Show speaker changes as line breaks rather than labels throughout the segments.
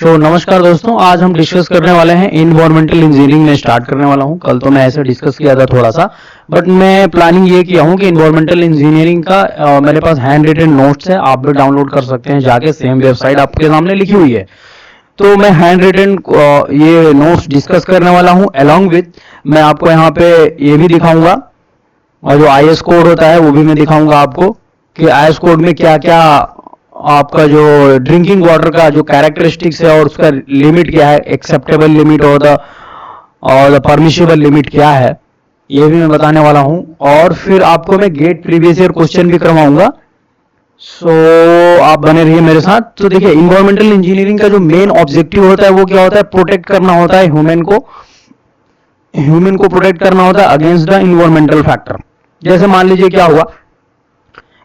नमस्कार दोस्तों, आज हम डिस्कस करने वाले हैं इन्वायरमेंटल इंजीनियरिंग में स्टार्ट करने वाला हूं। कल तो मैं ऐसे डिस्कस किया था थोड़ा सा, बट मैं प्लानिंग ये किया हूं कि इन्वायरमेंटल इंजीनियरिंग का मेरे पास हैंड रिटन नोट्स है, आप भी डाउनलोड कर सकते हैं जाके, सेम वेबसाइट आपके सामने लिखी हुई है। तो मैं हैंड रिटन ये नोट्स डिस्कस करने वाला हूं। अलॉन्ग विद मैं आपको यहाँ पे ये भी दिखाऊंगा, और जो IS कोड होता है वो भी मैं दिखाऊंगा आपको कि IS कोड में क्या क्या आपका जो ड्रिंकिंग वाटर का जो कैरेक्टरिस्टिक्स है और उसका लिमिट क्या है, एक्सेप्टेबल लिमिट और परमिशिबल लिमिट क्या है, ये भी मैं बताने वाला हूं। और फिर आपको मैं गेट प्रीवियस ईयर क्वेश्चन भी करवाऊंगा। सो आप बने रहिए मेरे साथ। तो देखिए, इन्वायरमेंटल इंजीनियरिंग का जो मेन ऑब्जेक्टिव होता है वो क्या होता है, प्रोटेक्ट करना होता है ह्यूमन को प्रोटेक्ट करना होता है अगेंस्ट द इन्वायरमेंटल फैक्टर। जैसे मान लीजिए क्या हुआ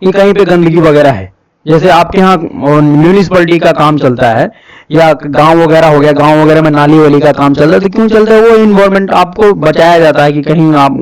कि कहीं पे गंदगी वगैरह है, जैसे आपके यहाँ म्यूनिसिपैलिटी का काम चलता है या गांव वगैरह हो गया, गांव वगैरह में नाली वाली का काम चलता है, तो क्यों चलता है, वो इन्वायरमेंट आपको बचाया जाता है कि कहीं आप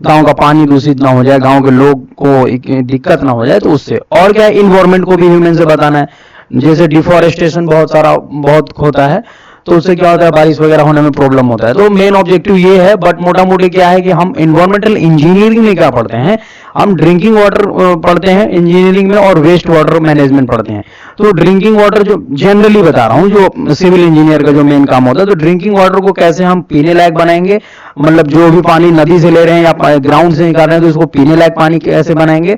गांव का पानी दूषित ना हो जाए, गांव के लोग को दिक्कत ना हो जाए, तो उससे। और क्या है, इन्वायरमेंट को भी ह्यूमन से बताना है। जैसे डिफॉरेस्टेशन बहुत होता है, तो उससे क्या होता है, बारिश वगैरह होने में प्रॉब्लम होता है। तो मेन ऑब्जेक्टिव ये है, बट मोटा मोटी क्या है कि हम इन्वायरमेंटल इंजीनियरिंग में क्या पढ़ते हैं, हम ड्रिंकिंग वाटर पढ़ते हैं इंजीनियरिंग में, और वेस्ट वाटर मैनेजमेंट पढ़ते हैं। तो ड्रिंकिंग वाटर जो जनरली बता रहा हूँ, जो सिविल इंजीनियर का जो मेन काम होता है, तो ड्रिंकिंग वाटर को कैसे हम पीने लायक बनाएंगे, मतलब जो भी पानी नदी से ले रहे हैं या ग्राउंड से निकाल रहे हैं, तो उसको पीने लायक पानी कैसे बनाएंगे,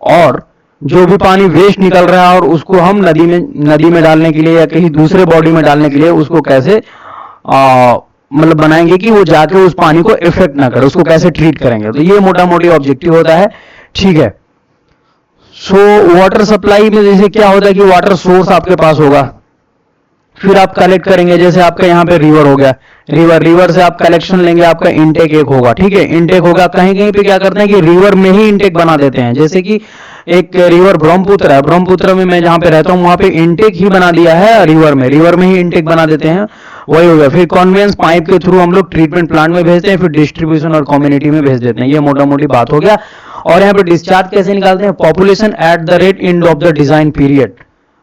और जो भी पानी वेस्ट निकल रहा है और उसको हम नदी में डालने के लिए या कहीं दूसरे बॉडी में डालने के लिए उसको कैसे मतलब बनाएंगे कि वो जाके उस पानी को इफेक्ट ना करे, उसको कैसे ट्रीट करेंगे। तो ये मोटा मोटी ऑब्जेक्टिव होता है, ठीक है। सो वाटर सप्लाई में जैसे क्या होता है कि वाटर सोर्स आपके पास होगा, फिर आप कलेक्ट करेंगे। जैसे आपका यहाँ पे रिवर हो गया, रिवर से आप कलेक्शन लेंगे, आपका इनटेक एक होगा, ठीक है, इनटेक होगा। कहीं कहीं पे क्या करते हैं कि रिवर में ही इनटेक बना देते हैं। जैसे कि एक रिवर ब्रह्मपुत्र है, ब्रह्मपुत्र में मैं जहां पे रहता हूं वहां पे इनटेक ही बना दिया है रिवर में ही इनटेक बना देते हैं, वही हो गया। फिर कॉन्वेंस पाइप के थ्रू हम लोग ट्रीटमेंट प्लांट में भेजते हैं, फिर डिस्ट्रीब्यूशन और कम्युनिटी में भेज देते हैं। ये मोटा मोटी बात हो गया। और यहाँ पे डिस्चार्ज कैसे निकालते हैं, population at the rate end of the design period,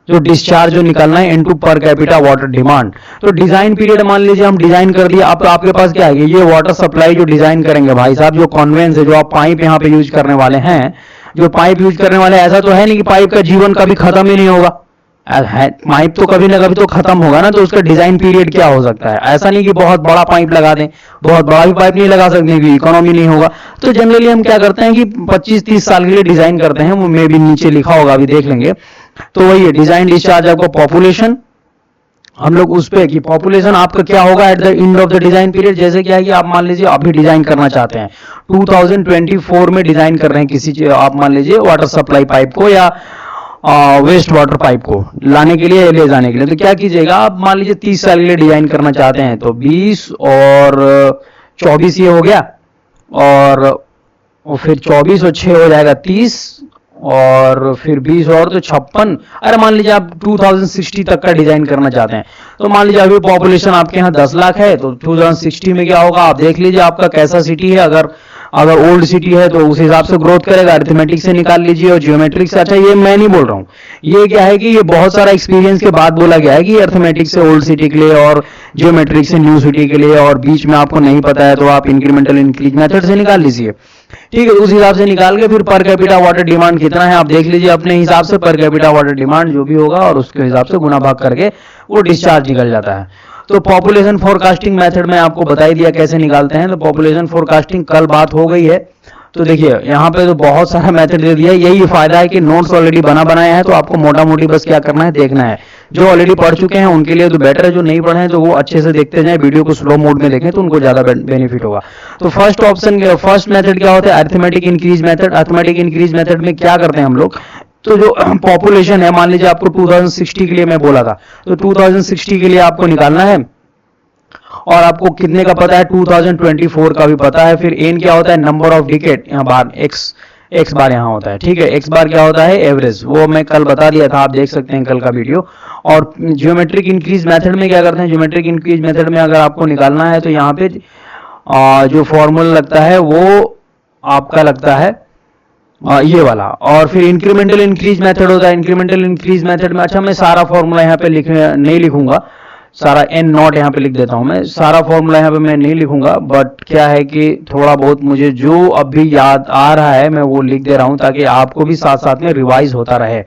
जो डिस्चार्ज जो निकालना है into per capita water demand. तो डिजाइन पीरियड मान लीजिए हम डिजाइन कर दिया, आपके पास क्या है, ये वाटर सप्लाई जो डिजाइन करेंगे भाई साहब, जो कॉन्वेंस है, जो आप पाइप यहाँ पे यूज करने वाले हैं, जो पाइप यूज करने वाले, ऐसा तो है नहीं कि पाइप का जीवन कभी खत्म ही नहीं होगा, पाइप तो कभी ना कभी तो खत्म होगा ना। तो उसका डिजाइन पीरियड क्या हो सकता है, ऐसा नहीं कि बहुत बड़ा पाइप लगा दें, बहुत बड़ा भी पाइप नहीं लगा सकते कि इकोनॉमी नहीं होगा। तो जनरली हम क्या करते हैं कि 25-30 साल के लिए डिजाइन करते हैं, वो मे भी नीचे लिखा होगा, अभी देख लेंगे। तो वही है डिजाइन डिस्चार्ज, आपको पॉपुलेशन, हम लोग उस पे कि पॉपुलेशन आपका क्या होगा at the end of the design period. जैसे क्या है कि आप मान लीजिए अभी डिजाइन करना चाहते हैं, 2024 में डिजाइन कर रहे हैं किसी, आप मान लीजिए वाटर सप्लाई पाइप को या वेस्ट वाटर पाइप को लाने के लिए, ले जाने के लिए। तो क्या कीजिएगा, आप मान लीजिए 30 साल के लिए डिजाइन करना चाहते हैं, तो 20 और 24 ये हो गया, और फिर 24 और 6 हो जाएगा 30, और फिर 20 और तो 56। अरे मान लीजिए आप 2060 तक का डिजाइन करना चाहते हैं, तो मान लीजिए अभी पॉपुलेशन आपके यहाँ 10 लाख है, तो 2060 में क्या होगा, आप देख लीजिए आपका कैसा सिटी है। अगर ओल्ड सिटी है तो उस हिसाब से ग्रोथ करेगा, अरिथमेटिक से निकाल लीजिए और जियोमेट्रिक से। अच्छा, ये मैं नहीं बोल रहा हूँ, ये क्या है कि ये बहुत सारा एक्सपीरियंस के बाद बोला गया है कि अरिथमेटिक से ओल्ड सिटी के लिए और जियोमेट्रिक से न्यू सिटी के लिए, और बीच में आपको नहीं पता है तो आप इंक्रीमेंटल इंक्रीज मेथड से निकाल लीजिए, ठीक है। उस हिसाब से निकाल के फिर पर कैपिटा वाटर डिमांड कितना है आप देख लीजिए अपने हिसाब से, पर कैपिटा वाटर डिमांड जो भी होगा, और उसके हिसाब से गुना भाग करके वो डिस्चार्ज निकल जाता है। तो पॉपुलेशन फोरकास्टिंग मेथड में आपको बता ही दिया कैसे निकालते हैं। तो पॉपुलेशन फोरकास्टिंग कल बात हो गई है। तो देखिए यहाँ पे तो बहुत सारा मेथड दे दिया है। यही फायदा है कि नोट्स ऑलरेडी बनाया है, तो आपको मोटा मोटी बस क्या करना है, देखना है। जो ऑलरेडी पढ़ चुके हैं उनके लिए तो बेटर है, जो नहीं पढ़े हैं तो वो अच्छे से देखते जाएं, वीडियो को स्लो मोड में देखें तो उनको ज्यादा बेनिफिट होगा। तो फर्स्ट मेथड क्या होता है, arithmetic increase method. Arithmetic increase method में क्या करते हैं हम लोग, तो जो पॉपुलेशन है, मान लीजिए आपको 2060 के लिए मैं बोला था, तो 2060 के लिए आपको निकालना है, और आपको कितने का पता है, 2024 का भी पता है। फिर एन क्या होता है, नंबर ऑफ डिकेड, यहाँ बार एक्स बार यहाँ होता है, ठीक है। एक्स बार क्या होता है, एवरेज, वो मैं कल बता दिया था, आप देख सकते हैं कल का वीडियो। और ज्योमेट्रिक इंक्रीज मेथड में क्या करते हैं, ज्योमेट्रिक इंक्रीज मेथड में अगर आपको निकालना है तो यहाँ पे जो फॉर्मूला लगता है वो आपका लगता है ये वाला। और फिर इंक्रीमेंटल इंक्रीज मेथड होता है। इंक्रीमेंटल इंक्रीज मेथड में, अच्छा मैं सारा फॉर्मूला यहाँ पे नहीं लिखूंगा, सारा एन नॉट यहाँ पे लिख देता हूं। मैं सारा फॉर्मूला यहाँ पे मैं नहीं लिखूंगा, बट क्या है कि थोड़ा बहुत मुझे जो अभी याद आ रहा है मैं वो लिख दे रहा हूं ताकि आपको भी साथ साथ में रिवाइज होता रहे।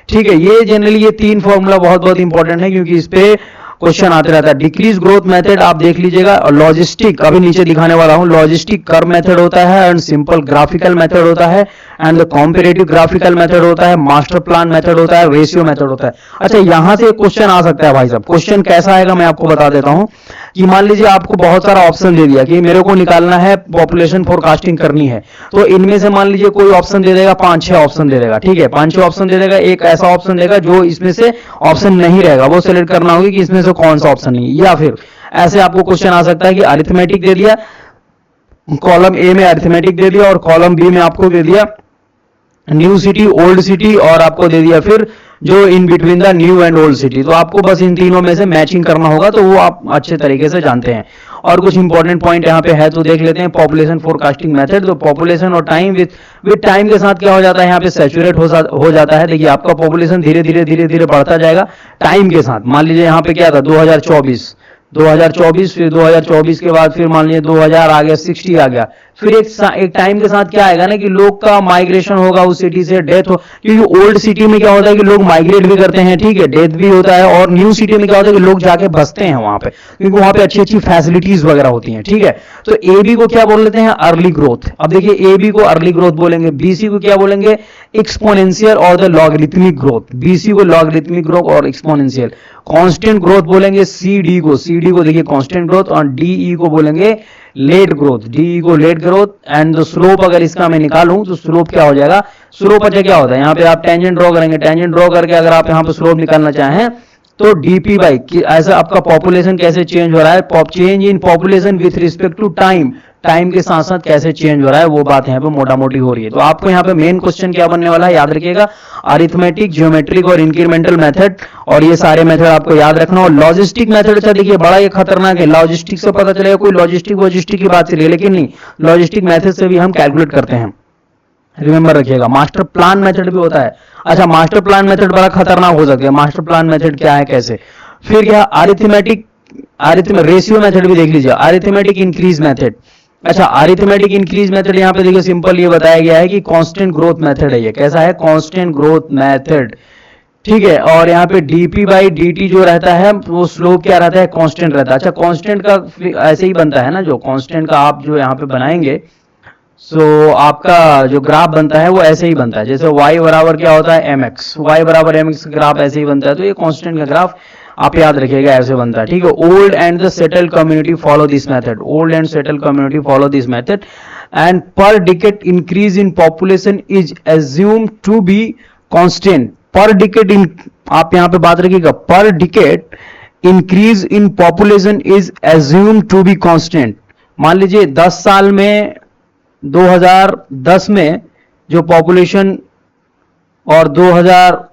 ठीक है, ये जनरली ये 3 फॉर्मूला बहुत बहुत इंपॉर्टेंट है क्योंकि इस पे क्वेश्चन आते रहता है। डिक्रीज ग्रोथ मेथड आप देख लीजिएगा, और लॉजिस्टिक अभी नीचे दिखाने वाला हूं। लॉजिस्टिक कर्व मेथड होता है, एंड सिंपल ग्राफिकल मेथड होता है, and the comparative graphical method होता है, मास्टर प्लान मेथड होता है, रेशियो मेथड होता है। अच्छा, यहां से एक क्वेश्चन आ सकता है भाई साहब। क्वेश्चन कैसा आएगा मैं आपको बता देता हूं कि मान लीजिए आपको बहुत सारा ऑप्शन दे दिया कि मेरे को निकालना है, पॉपुलेशन फोरकास्टिंग करनी है, तो इनमें से मान लीजिए कोई ऑप्शन दे देगा, 5-6 ऑप्शन दे देगा। ठीक है, 5-6 ऑप्शन दे देगा, एक ऐसा ऑप्शन देगा जो इसमें से ऑप्शन नहीं रहेगा, वो सिलेक्ट करना होगी कि इसमें से कौन सा ऑप्शन नहीं। या फिर ऐसे आपको क्वेश्चन आ सकता है कि अरिथमेटिक दे दिया, कॉलम ए में अरिथमेटिक दे दिया और कॉलम बी में आपको दे दिया न्यू सिटी, ओल्ड सिटी, और आपको दे दिया फिर जो in between the new and old city. तो आपको बस इन तीनों में से मैचिंग करना होगा, तो वो आप अच्छे तरीके से जानते हैं। और कुछ इंपॉर्टेंट पॉइंट यहाँ पे है तो देख लेते हैं। पॉपुलेशन फोरकास्टिंग मेथड, तो पॉपुलेशन और टाइम विद टाइम के साथ क्या हो जाता है, यहाँ पे सैचुरेट हो जाता है। देखिए आपका पॉपुलेशन धीरे धीरे बढ़ता जाएगा टाइम के साथ। मान लीजिए यहाँ पे क्या था 2024, फिर 2024 के बाद फिर मान लीजिए 2000 आ गया, 60 आ गया। फिर एक टाइम के साथ क्या आएगा ना कि लोग का माइग्रेशन होगा उस सिटी से, डेथ हो, क्योंकि ओल्ड सिटी में क्या होता है कि लोग माइग्रेट भी करते हैं, ठीक है, डेथ भी होता है। और न्यू सिटी में क्या होता है कि लोग जाके बसते हैं वहां पे, क्योंकि वहां पे अच्छी अच्छी फैसिलिटीज वगैरह होती हैं। ठीक है, तो ए बी को क्या बोल लेते हैं, अर्ली ग्रोथ। अब देखिए ए बी को अर्ली ग्रोथ बोलेंगे, बीसी को क्या बोलेंगे, एक्सपोनेंशियल और द लॉगरिथमिक ग्रोथ। बीसी को लॉगरिथमिक ग्रोथ और एक्सपोनेंशियल। कांस्टेंट ग्रोथ बोलेंगे सी डी को देखिए कांस्टेंट ग्रोथ, और डी को बोलेंगे लेट ग्रोथ, डी को late growth. And the slope अगर इसका मैं निकालूं तो स्लोप क्या हो जाएगा, स्लोप अच्छा क्या होता है, यहाँ पे आप टेंजेंट ड्रॉ करेंगे, टेंजेंट ड्रॉ करके अगर आप यहाँ पे स्लोप निकालना चाहें तो डीपी बाई ऐसा आपका पॉपुलेशन कैसे चेंज हो रहा है, change in population with respect to time, time के साथ साथ कैसे चेंज हो रहा है, वो बात यहाँ पे मोटा मोटी हो रही है। तो आपको यहाँ पे मेन क्वेश्चन क्या बनने वाला है, याद रखिएगा, अरिथमेटिक, ज्योमेट्रिक और इंक्रीमेंटल मेथड, और ये सारे मेथड आपको याद रखना। और लॉजिस्टिक मेथड अच्छा देखिए बड़ा ये खतरनाक है। लॉजिस्टिक से पता चलेगा कोई लॉजिस्टिक की बात करिए, लेकिन नहीं, लॉजिस्टिक मेथड से भी हम कैलकुलेट करते हैं, रिमेंबर रखिएगा। मास्टर प्लान मेथड भी होता है। अच्छा, मास्टर प्लान मेथड बड़ा खतरनाक हो सकता है। मास्टर प्लान मेथड क्या है, कैसे, फिर क्या अरिथमेटिक रेशियो मेथड भी देख लीजिए, अरिथमेटिक इंक्रीज मेथड। अच्छा, अरिथमेटिक इंक्रीज मेथड यहाँ पे देखिए सिंपल ये बताया गया है कि कांस्टेंट ग्रोथ मेथड है। ये कैसा है, कांस्टेंट ग्रोथ मेथड, ठीक है। और यहाँ पे डीपी बाई डी जो रहता है वो स्लोप क्या रहता है, कांस्टेंट रहता है। अच्छा, कांस्टेंट का ऐसे ही बनता है ना, जो कांस्टेंट का आप जो यहाँ पे बनाएंगे, सो आपका जो ग्राफ बनता है वो ऐसे ही बनता है, जैसे y बराबर क्या होता है mx, y बराबर mx ग्राफ ऐसे ही बनता है। तो ये कांस्टेंट का ग्राफ आप याद रखिएगा ऐसे बनता है, ठीक है। Old and the settle community follow this method, old and settle community follow this method, and per decade increase in population is assume to be constant. Per decade in, आप यहाँ पे बात रखिएगा, per decade increase in population is assume to be constant. मान लीजिए 10 साल में 2010 में जो पॉपुलेशन और 2000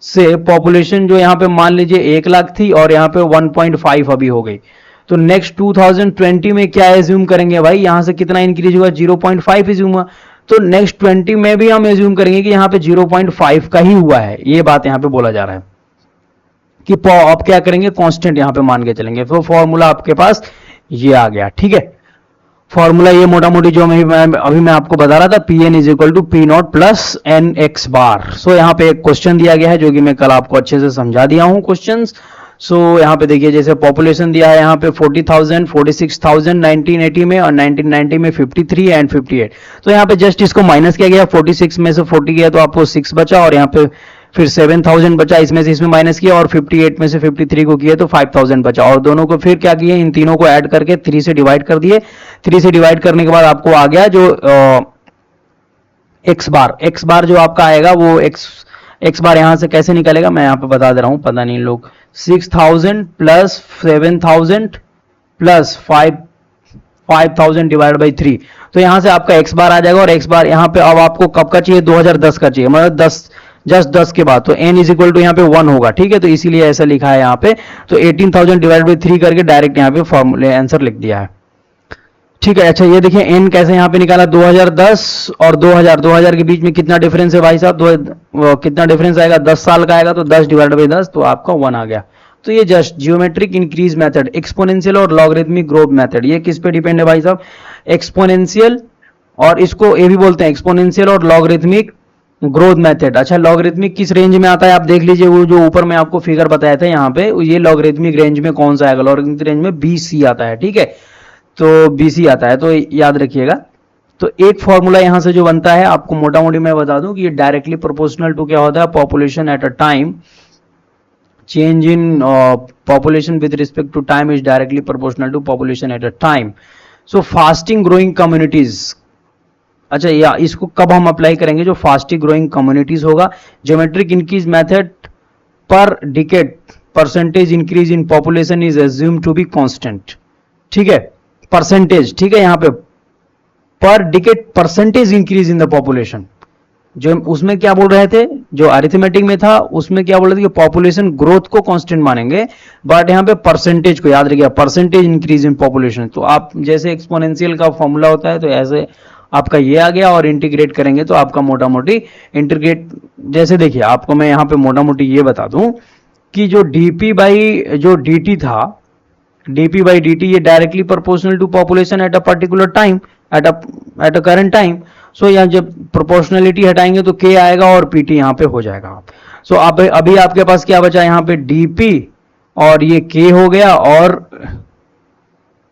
से पॉपुलेशन जो यहां पे मान लीजिए 1 लाख थी और यहां पे 1.5 अभी हो गई, तो नेक्स्ट 2020 में क्या एज्यूम करेंगे भाई, यहां से कितना इंक्रीज हुआ, 0.5 एज्यूम हुआ। तो नेक्स्ट 20 में भी हम एज्यूम करेंगे कि यहां पे 0.5 का ही हुआ है। ये बात यहां पे बोला जा रहा है कि आप क्या करेंगे, कांस्टेंट यहां पे मान के चलेंगे। तो फॉर्मूला आपके पास ये आ गया, ठीक है। फॉर्मूला ये मोटा मोटी जो अभी मैं आपको बता रहा था, P N is equal to P not plus N X bar. So यहाँ पे एक क्वेश्चन दिया गया है जो कि मैं कल आपको अच्छे से समझा दिया हूँ क्वेश्चंस। सो यहाँ पे देखिए जैसे पॉपुलेशन दिया है यहाँ पे 40,000, 46,000 1980 में, और 1990 में 53 एंड 58। तो यहाँ पे जस्ट इसको माइनस किया गया, 46 में से 40 गया तो आपको 6 बचा, और यहाँ पे फिर 7,000 बचा, इसमें से इसमें माइनस किया, और 58 में से 53 को किया तो 5,000 बचा। और दोनों को फिर क्या किए, इन तीनों को ऐड करके 3 से डिवाइड कर दिए। 3 से डिवाइड करने के बाद आपको आ गया जो एक्स बार जो आपका आएगा वो एक्स बार यहां से कैसे निकलेगा मैं यहाँ पे बता दे रहा हूं, पता नहीं लोग, 6,000 प्लस 7,000 प्लस 5,000 डिवाइड बाई 3। तो यहां से आपका एक्स बार आ जाएगा, और एक्स बार यहाँ पे अब आपको कब का चाहिए, 2010 का चाहिए, मतलब 10 के बाद, तो n इज इक्वल टू यहाँ पे 1 होगा, ठीक है। तो इसीलिए ऐसा लिखा है यहाँ पे। तो 18,000 डिवाइड बाई 3 करके डायरेक्ट यहाँ पे फॉर्मूले आंसर लिख दिया है, ठीक है। अच्छा, ये देखिए n कैसे यहाँ पे निकाला, 2010 और 2000 के बीच में कितना डिफरेंस है भाई साहब, कितना डिफरेंस आएगा, 10 साल का आएगा, तो 10 डिवाइड बाई 10 तो आपका 1 आ गया। तो ये just geometric increase method, exponential और लॉगरिथमिक ग्रोथ मेथड, ये किस पे डिपेंड है भाई साहब? एक्सपोनेंशियल, और इसको ये भी बोलते हैं एक्सपोनेंशियल और लॉगरिथमिक ग्रोथ मेथड। अच्छा, लॉगरिथमिक किस रेंज में आता है आप देख लीजिए, वो जो ऊपर में आपको फिगर बताया था यहाँ पे, ये लॉगरिथमिक रेंज में कौन सा आएगा? लॉगरिथमिक रेंज में BC आता है, ठीक है, तो BC आता है, तो याद रखिएगा। तो एक फॉर्मूला यहां से जो बनता है आपको मोटा मोटी मैं बता दूं कि ये डायरेक्टली प्रोपोर्शनल टू क्या होता है? Population at a time, change in population with respect to time is directly proportional to population at a time. So fasting growing communities, अच्छा या इसको कब हम अप्लाई करेंगे? जो फास्टिंग ग्रोइंग कम्युनिटीज होगा, geometric increase method per decade percentage increase in population is assume to be constant, ठीक है, परसेंटेज, ठीक है, यहाँ पे per decade percentage increase in the population. जो उसमें क्या बोल रहे थे, जो अरिथमेटिक में था उसमें क्या बोल रहे थे कि पॉपुलेशन ग्रोथ को कांस्टेंट मानेंगे, बट यहाँ पे परसेंटेज को याद रखिए, परसेंटेज इंक्रीज इन पॉपुलेशन। तो आप जैसे एक्सपोनेंशियल का फॉर्मूला होता है तो ऐसे आपका ये आ गया, और इंटीग्रेट करेंगे तो आपका मोटा मोटी इंटीग्रेट, जैसे देखिए आपको मैं यहाँ पे मोटा मोटी ये बता दूं कि जो डीपी बाई जो dt था, डीपी बाई dt ये directly proportional to population at a particular time, at a current time. So यहाँ जब प्रोपोर्शनलिटी हटाएंगे तो k आएगा और pt यहाँ पे हो जाएगा। सो अब अभी आपके पास क्या बचा यहाँ पे? dp और ये k हो गया, और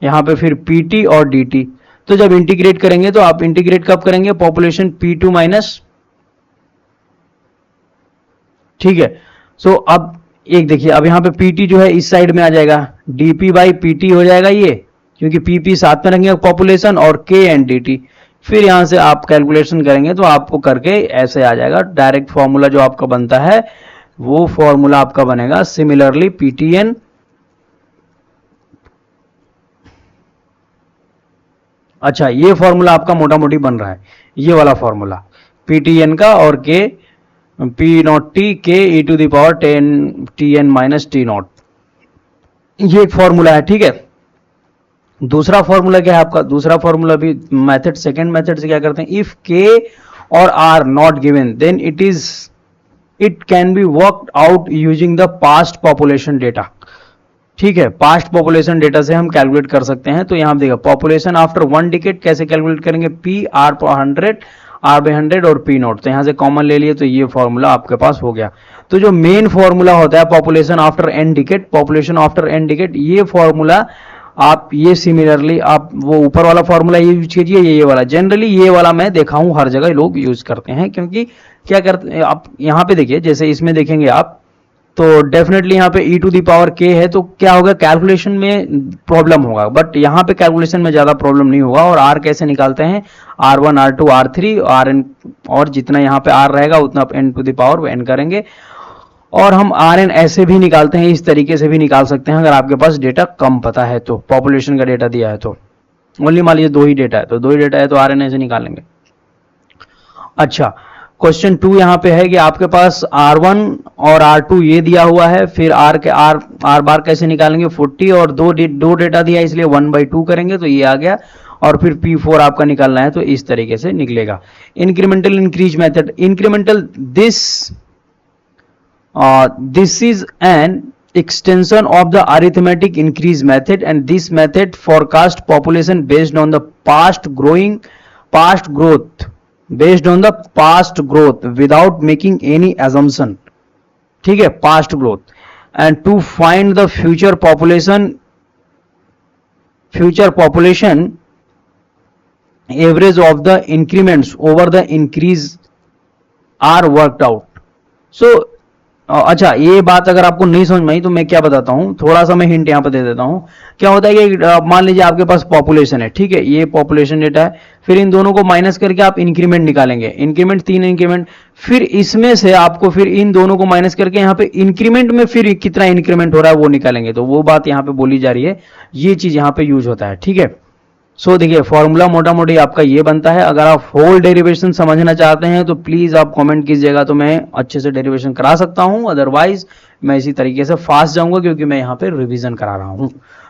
यहाँ पे फिर pt और dt। तो जब इंटीग्रेट करेंगे तो आप इंटीग्रेट कब करेंगे? पॉपुलेशन p2 माइनस, ठीक है। सो अब एक देखिए, अब यहाँ पे pt जो है इस साइड में आ जाएगा, dp बाई pt हो जाएगा ये, क्योंकि pp साथ में रखेंगे पॉपुलेशन और k एंड dt। फिर यहां से आप कैलकुलेशन करेंगे तो आपको करके ऐसे आ जाएगा, डायरेक्ट फॉर्मूला जो आपका बनता है वो फॉर्मूला आपका बनेगा सिमिलरली ptn, अच्छा ये फॉर्मूला आपका मोटा मोटी बन रहा है, ये वाला फॉर्मूला ptn का, और k p naught t k e to the power 10 tn minus t naught, ये एक फॉर्मूला है, ठीक है। दूसरा फॉर्मूला क्या है आपका? दूसरा फॉर्मूला भी मेथड, सेकंड मेथड से क्या करते हैं? इफ k और r naught given then it can be worked out using the past population data, ठीक है, पास्ट पॉपुलेशन डेटा से हम कैलकुलेट कर सकते हैं। तो यहां देखिए पॉपुलेशन आफ्टर 1 डिकेड कैसे कैलकुलेट करेंगे? p r पर 100 r बाई 100 और p नॉट, तो यहां से कॉमन ले लिए तो ये फॉर्मूला आपके पास हो गया। तो जो मेन फॉर्मूला होता है population after n decade, population after n decade, ये फॉर्मूला आप ये सिमिलरली आप वो ऊपर वाला फॉर्मूला ये यूज कीजिए, ये वाला, जनरली ये वाला मैं देखा हूं हर जगह लोग यूज करते हैं, क्योंकि क्या करते हैं आप यहाँ पे देखिए, जैसे इसमें देखेंगे आप तो डेफिनेटली यहाँ पे e to the power k है, तो क्या होगा? कैलकुलेशन में प्रॉब्लम होगा, बट यहाँ पे कैलकुलेशन में ज्यादा प्रॉब्लम नहीं होगा। और r कैसे निकालते हैं? r1 r2 r3 rn, और जितना यहाँ पे r रहेगा उतना n to the power n करेंगे, और हम rn ऐसे भी निकालते हैं, इस तरीके से भी निकाल सकते हैं अगर आपके पास डेटा कम पता है तो, पॉपुलेशन का डेटा दिया है तो, ओनली मान लीजिए 2 ही डेटा है तो rn ऐसे निकालेंगे। अच्छा, क्वेश्चन 2 यहाँ पे है कि आपके पास r1 और r2 ये दिया हुआ है, फिर r बार कैसे निकालेंगे? 40, और दो डेटा दिया इसलिए 1/2 करेंगे तो ये आ गया, और फिर p4 आपका निकालना है तो इस तरीके से निकलेगा। Incremental increase method, incremental this is an extension of the arithmetic increase method, and this method forecast population based on the past growth without making any assumption, ठीक है, past growth, and to find the future population average of the increments over the increase are worked out. So अच्छा, ये बात अगर आपको नहीं समझ में आई तो मैं क्या बताता हूँ, थोड़ा सा मैं हिंट यहाँ पे दे देता हूँ। क्या होता है कि मान लीजिए आपके पास पॉपुलेशन है, ठीक है, ये पॉपुलेशन डेटा है, फिर इन दोनों को माइनस करके आप इंक्रीमेंट निकालेंगे, इंक्रीमेंट 3 इंक्रीमेंट, फिर इसमें से आपको फिर इन दोनों को माइनस करके यहाँ पे इंक्रीमेंट में फिर कितना इंक्रीमेंट हो रहा है वो निकालेंगे। तो वो बात यहाँ पे बोली जा रही है, ये चीज यहाँ पे यूज होता है, ठीक है। सो देखिए फॉर्मूला मोटा मोटी आपका ये बनता है। अगर आप होल डेरिवेशन समझना चाहते हैं तो प्लीज आप कमेंट कीजिएगा, तो मैं अच्छे से डेरिवेशन करा सकता हूं, अदरवाइज मैं इसी तरीके से फास्ट जाऊंगा क्योंकि मैं यहाँ पे रिवीजन करा रहा हूं।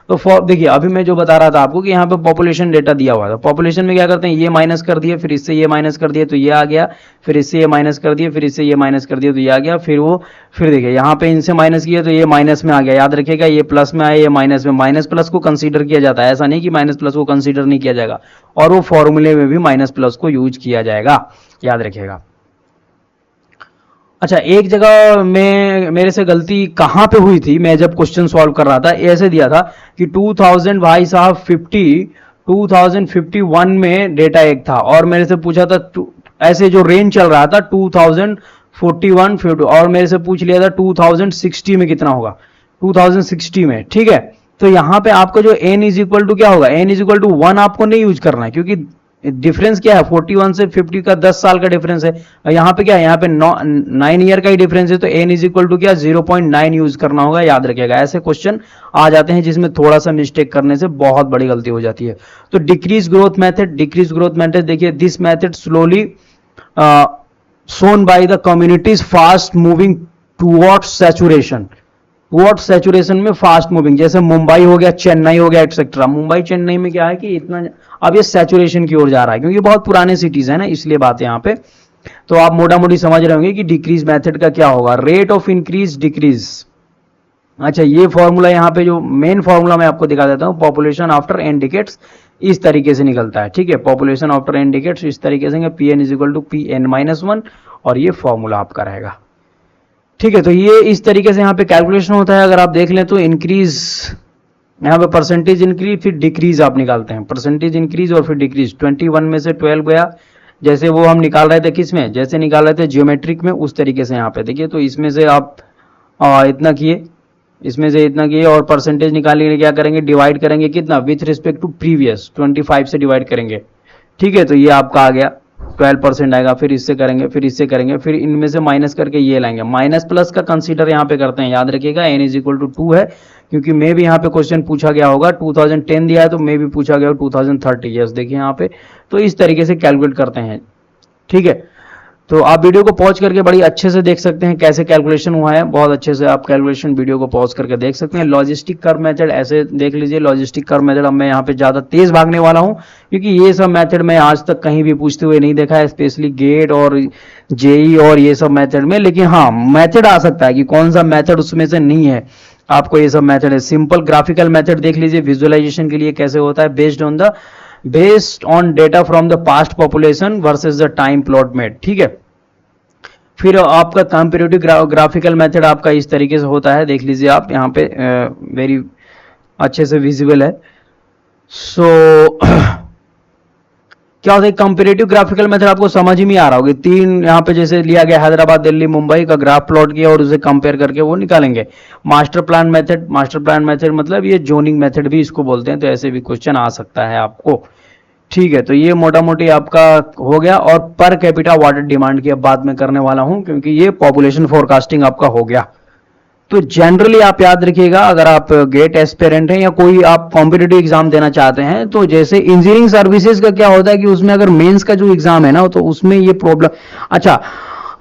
तो फॉर देखिए अभी मैं जो बता रहा था आपको कि यहाँ पे पॉपुलेशन डेटा दिया हुआ था, पॉपुलेशन में क्या करते हैं, ये माइनस कर दिए, फिर इससे ये माइनस कर दिए तो ये आ गया, फिर इससे ये माइनस कर दिए, फिर इससे ये माइनस कर दिए तो ये आ गया, फिर देखिए यहाँ पे इनसे माइनस किया तो ये माइनस में आ गया। याद रखिएगा ये प्लस में आया, ये माइनस में, माइनस प्लस को कंसीडर किया जाता है, ऐसा नहीं कि माइनस प्लस को कंसीडर नहीं किया जाएगा, और वो फॉर्मूले में भी माइनस प्लस को यूज किया जाएगा, याद रखिएगा। अच्छा, एक जगह में मेरे से गलती कहाँ पे हुई थी, मैं जब क्वेश्चन सॉल्व कर रहा था ऐसे दिया था कि 2000 भाई साहब 2051 में डेटा एक था, और मेरे से पूछा था ऐसे जो रेंज चल रहा था 2041 50, और मेरे से पूछ लिया था 2060 में कितना होगा, 2060 में, ठीक है। तो यहाँ पे आपको जो n इज इक्वल टू क्या होगा, n इज इक्वल टू 1 आपको नहीं यूज करना है, क्योंकि डिफरेंस क्या है 41 से 50 का 10 साल का डिफरेंस है, और यहाँ पे क्या है, यहाँ पे 9 ईयर का ही डिफरेंस है, तो n इज इक्वल टू क्या 0.9 यूज करना होगा, याद रखिएगा। ऐसे क्वेश्चन आ जाते हैं जिसमें थोड़ा सा मिस्टेक करने से बहुत बड़ी गलती हो जाती है। तो डिक्रीज ग्रोथ मेथड देखिए, this method slowly soon by the communities fast moving towards saturation में फास्ट मूविंग, जैसे मुंबई हो गया, चेन्नई हो गया, एक्सेट्रा। मुंबई चेन्नई में क्या है कि इतना अब ये सैचुरेशन की ओर जा रहा है, क्योंकि बहुत पुराने सिटीज है ना, इसलिए बात है यहाँ पे। तो आप मोटा मोटी समझ रहे होंगे कि डिक्रीज मेथड का क्या होगा, रेट ऑफ इंक्रीज डिक्रीज। अच्छा, ये फॉर्मूला यहाँ पे जो मेन फॉर्मूला मैं आपको दिखा देता हूँ, पॉपुलेशन आफ्टर एन डिकेट्स इस तरीके से निकलता है, ठीक है। पॉपुलेशन आफ्टर एन डिकेट्स इस तरीके से, P N is equal to P N minus 1, और ये फॉर्मूला आपका रहेगा, ठीक है। तो ये इस तरीके से यहाँ पे कैलकुलेशन होता है। अगर आप देख लें तो इंक्रीज, यहाँ पे परसेंटेज इंक्रीज फिर डिक्रीज आप निकालते हैं, परसेंटेज इंक्रीज और फिर डिक्रीज। 21 में से 12 गया, जैसे वो हम निकाल रहे थे किस में, जैसे निकाल रहे थे जियोमेट्रिक में, उस तरीके से यहाँ पे देखिए। तो इसमें से आप इतना किए, इसमें से इतना किए, और परसेंटेज निकालने के लिए क्या करेंगे, डिवाइड करेंगे कितना, विथ रिस्पेक्ट टू प्रीवियस 25 से डिवाइड करेंगे, ठीक है। तो ये आपका आ गया 12% आएगा, फिर इससे करेंगे, फिर इससे करेंगे, फिर इनमें से माइनस करके ये लाएंगे। माइनस प्लस का कंसीडर यहाँ पे करते हैं, याद रखिएगा n इज इक्वल टू 2 है, क्योंकि मे भी यहाँ पे क्वेश्चन पूछा गया होगा 2010 दिया है, तो मे भी पूछा गया 2030, यस देखिए यहाँ पे। तो इस तरीके से कैलकुलेट करते हैं, ठीक है। तो आप वीडियो को पॉज करके बड़ी अच्छे से देख सकते हैं कैसे कैलकुलेशन हुआ है, बहुत अच्छे से आप कैलकुलेशन वीडियो को पॉज करके देख सकते हैं। लॉजिस्टिक कर्व मेथड ऐसे देख लीजिए, लॉजिस्टिक कर्व मेथड। अब मैं यहाँ पे ज़्यादा तेज भागने वाला हूँ, क्योंकि ये सब मेथड मैं आज तक कहीं भी पूछते हुए नहीं देखा है, स्पेशली गेट और जेई और ये सब मेथड में। लेकिन हाँ, मेथड आ सकता है कि कौन सा मेथड उसमें से नहीं है, आपको ये सब मेथड है। सिंपल ग्राफिकल मेथड देख लीजिए विजुअलाइजेशन के लिए कैसे होता है, based on data from the past population versus the time plot made, ठीक है। फिर आपका कंपैरेटिव ग्राफिकल मेथड आपका इस तरीके से होता है, देख लीजिए आप यहाँ पे वेरी अच्छे से विजिबल है। सो क्या होता है, कंपैरेटिव ग्राफिकल मेथड आपको समझ ही नहीं आ रहा होगा। 3 यहाँ पे जैसे लिया गया हैदराबाद, दिल्ली, मुंबई का ग्राफ प्लॉट किया और उसे कंपेयर करके वो निकालेंगे। मास्टर प्लान मेथड मतलब ये जोनिंग मेथड भी इसको बोलते हैं, तो ऐसे भी क्वेश्चन आ सकता है आपको, ठीक है। तो ये मोटा मोटी आपका हो गया। और पर कैपिटा वाटर डिमांड की अब बात मैं करने वाला हूं, क्योंकि ये पॉपुलेशन फोरकास्टिंग आपका हो गया। तो जनरली आप याद रखिएगा, अगर आप गेट एस्पिरेंट हैं या कोई आप कॉम्पिटिटिव एग्जाम देना चाहते हैं, तो जैसे इंजीनियरिंग सर्विसेज का क्या होता है कि उसमें अगर मेंस का जो एग्जाम है ना, तो उसमें ये प्रॉब्लम, अच्छा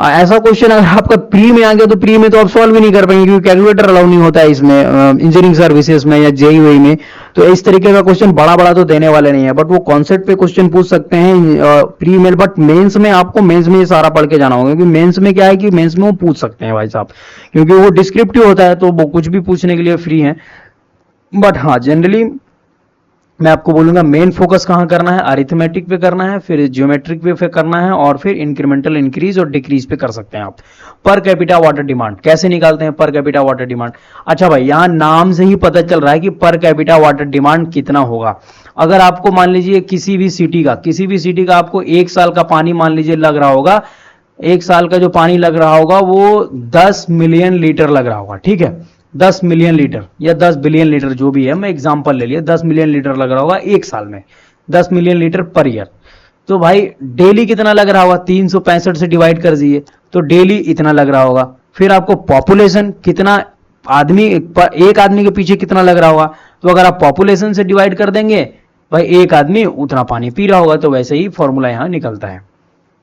ऐसा क्वेश्चन अगर आपका प्री में आ गया तो प्री में तो आप सॉल्व ही नहीं कर पाएंगे, क्योंकि कैलकुलेटर अलाउ नहीं होता है इसमें इंजीनियरिंग सर्विसेज में या जेई वेई में। तो इस तरीके का क्वेश्चन बड़ा बड़ा तो देने वाले नहीं है, बट वो कॉन्सेप्ट पे क्वेश्चन पूछ सकते हैं प्री में। बट मेंस में आपको मेंस में ये सारा पढ़ के जाना होगा, क्योंकि मेंस में क्या है कि मेंस में वो पूछ सकते हैं भाई साहब, क्योंकि वो डिस्क्रिप्टिव होता है, तो वो कुछ भी पूछने के लिए फ्री है। बट हाँ, जनरली मैं आपको बोलूंगा मेन फोकस कहां करना है, अरिथमेटिक पे करना है, फिर ज्योमेट्रिक पे करना है, और फिर इंक्रीमेंटल इंक्रीज और डिक्रीज पे कर सकते हैं आप। पर कैपिटा वाटर डिमांड कैसे निकालते हैं, पर कैपिटा वाटर डिमांड। अच्छा भाई, यहां नाम से ही पता चल रहा है कि पर कैपिटा वाटर डिमांड कितना होगा। अगर आपको मान लीजिए किसी भी सिटी का आपको 1 साल का पानी मान लीजिए लग रहा होगा, 1 साल का जो पानी लग रहा होगा वो 10 मिलियन लीटर लग रहा होगा, ठीक है। 10 मिलियन लीटर या 10 बिलियन लीटर जो भी है, मैं एग्जांपल ले लिया, 10 मिलियन लीटर लग रहा होगा 1 साल में, 10 मिलियन लीटर पर ईयर। तो भाई डेली कितना लग रहा होगा, 365 से डिवाइड कर दीजिए, तो डेली इतना लग रहा होगा। फिर आपको पॉपुलेशन कितना, आदमी एक आदमी के पीछे कितना लग रहा होगा, तो अगर आप पॉपुलेशन से डिवाइड कर देंगे, भाई एक आदमी उतना पानी पी रहा होगा, तो वैसे ही फॉर्मूला यहां निकलता है।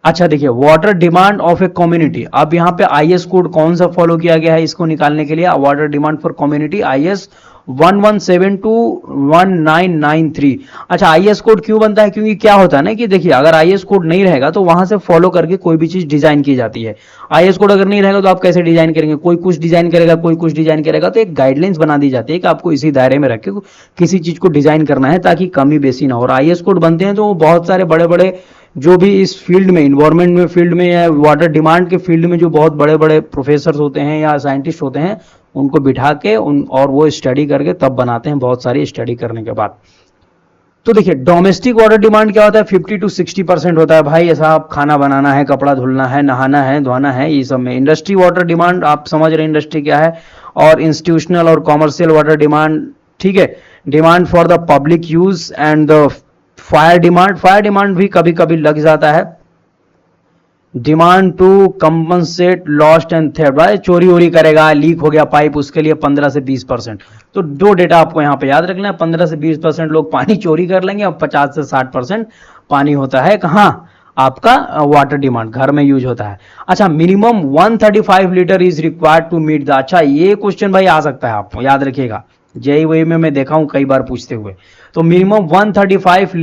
अच्छा देखिए, water demand of a community. अब यहाँ पे आईएस कोड कौन सा फॉलो किया गया है इसको निकालने के लिए, water demand for community, IS 1172 1993। अच्छा, IS कोड क्यों बनता है? क्योंकि क्या होता है ना कि देखिए, अगर IS कोड नहीं रहेगा तो वहां से फॉलो करके कोई भी चीज डिजाइन की जाती है। IS कोड अगर नहीं रहेगा तो आप कैसे डिजाइन करेंगे? कोई कुछ डिजाइन करेगा, कोई कुछ डिजाइन करेगा, तो एक गाइडलाइंस बना दी जाती है कि आपको इसी दायरे में रख के किसी चीज को डिजाइन करना है ताकि कमी बेसी ना हो। और IS कोड बनते हैं तो बहुत सारे बड़े बड़े जो भी इस फील्ड में, इन्वायरमेंट में फील्ड में या वाटर डिमांड के फील्ड में जो बहुत बड़े बड़े प्रोफेसर होते हैं या साइंटिस्ट होते हैं, उनको बिठा के और वो स्टडी करके तब बनाते हैं, बहुत सारी स्टडी करने के बाद। तो देखिए, डोमेस्टिक वाटर डिमांड क्या होता है? 50 to 60% होता है भाई। ऐसा आप खाना बनाना है, कपड़ा धुलना है, नहाना है, धोना है, ये सब में। इंडस्ट्री वाटर डिमांड, आप समझ रहे हैं इंडस्ट्री क्या है। और इंस्टीट्यूशनल और कॉमर्शियल वाटर डिमांड, ठीक है, demand for the public use and the fire demand. Fire demand भी कभी कभी लग जाता है। Demand to compensate lost and theft, भाई चोरी वोरी करेगा, लीक हो गया पाइप, उसके लिए 15 से 20%। तो दो डेटा आपको यहाँ पे याद रखना है, 15 से 20% लोग पानी चोरी कर लेंगे और 50 से 60% पानी होता है कहाँ? आपका वाटर डिमांड, घर में यूज होता है। अच्छा, minimum 135 litre is required to meet the, अच्छा ये क्वेश्चन भाई आ सकता है, आपको याद रखिएगा, जेईई वही में मैं देखा हूं कई बार पूछते हुए। तो minimum 135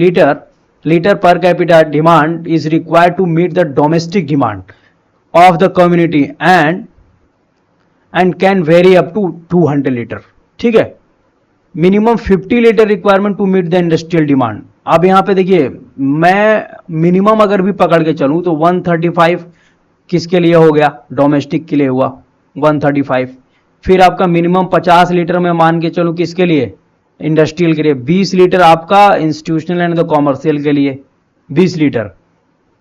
litre per capita demand is required to meet the domestic demand of the community and can vary up to 200 litre, ठीक है। Minimum 50 litre requirement to meet the industrial demand. अब यहाँ पे देखिए, मैं मिनिमम अगर भी पकड़ के चलूं तो 135 किसके लिए हो गया? डोमेस्टिक के लिए हुआ 135। फिर आपका मिनिमम 50 लीटर में मान के चलूं किसके लिए? इंडस्ट्रियल के लिए। 20 लीटर आपका इंस्टीट्यूशनल एंड द कॉमर्शियल के लिए, 20 लीटर,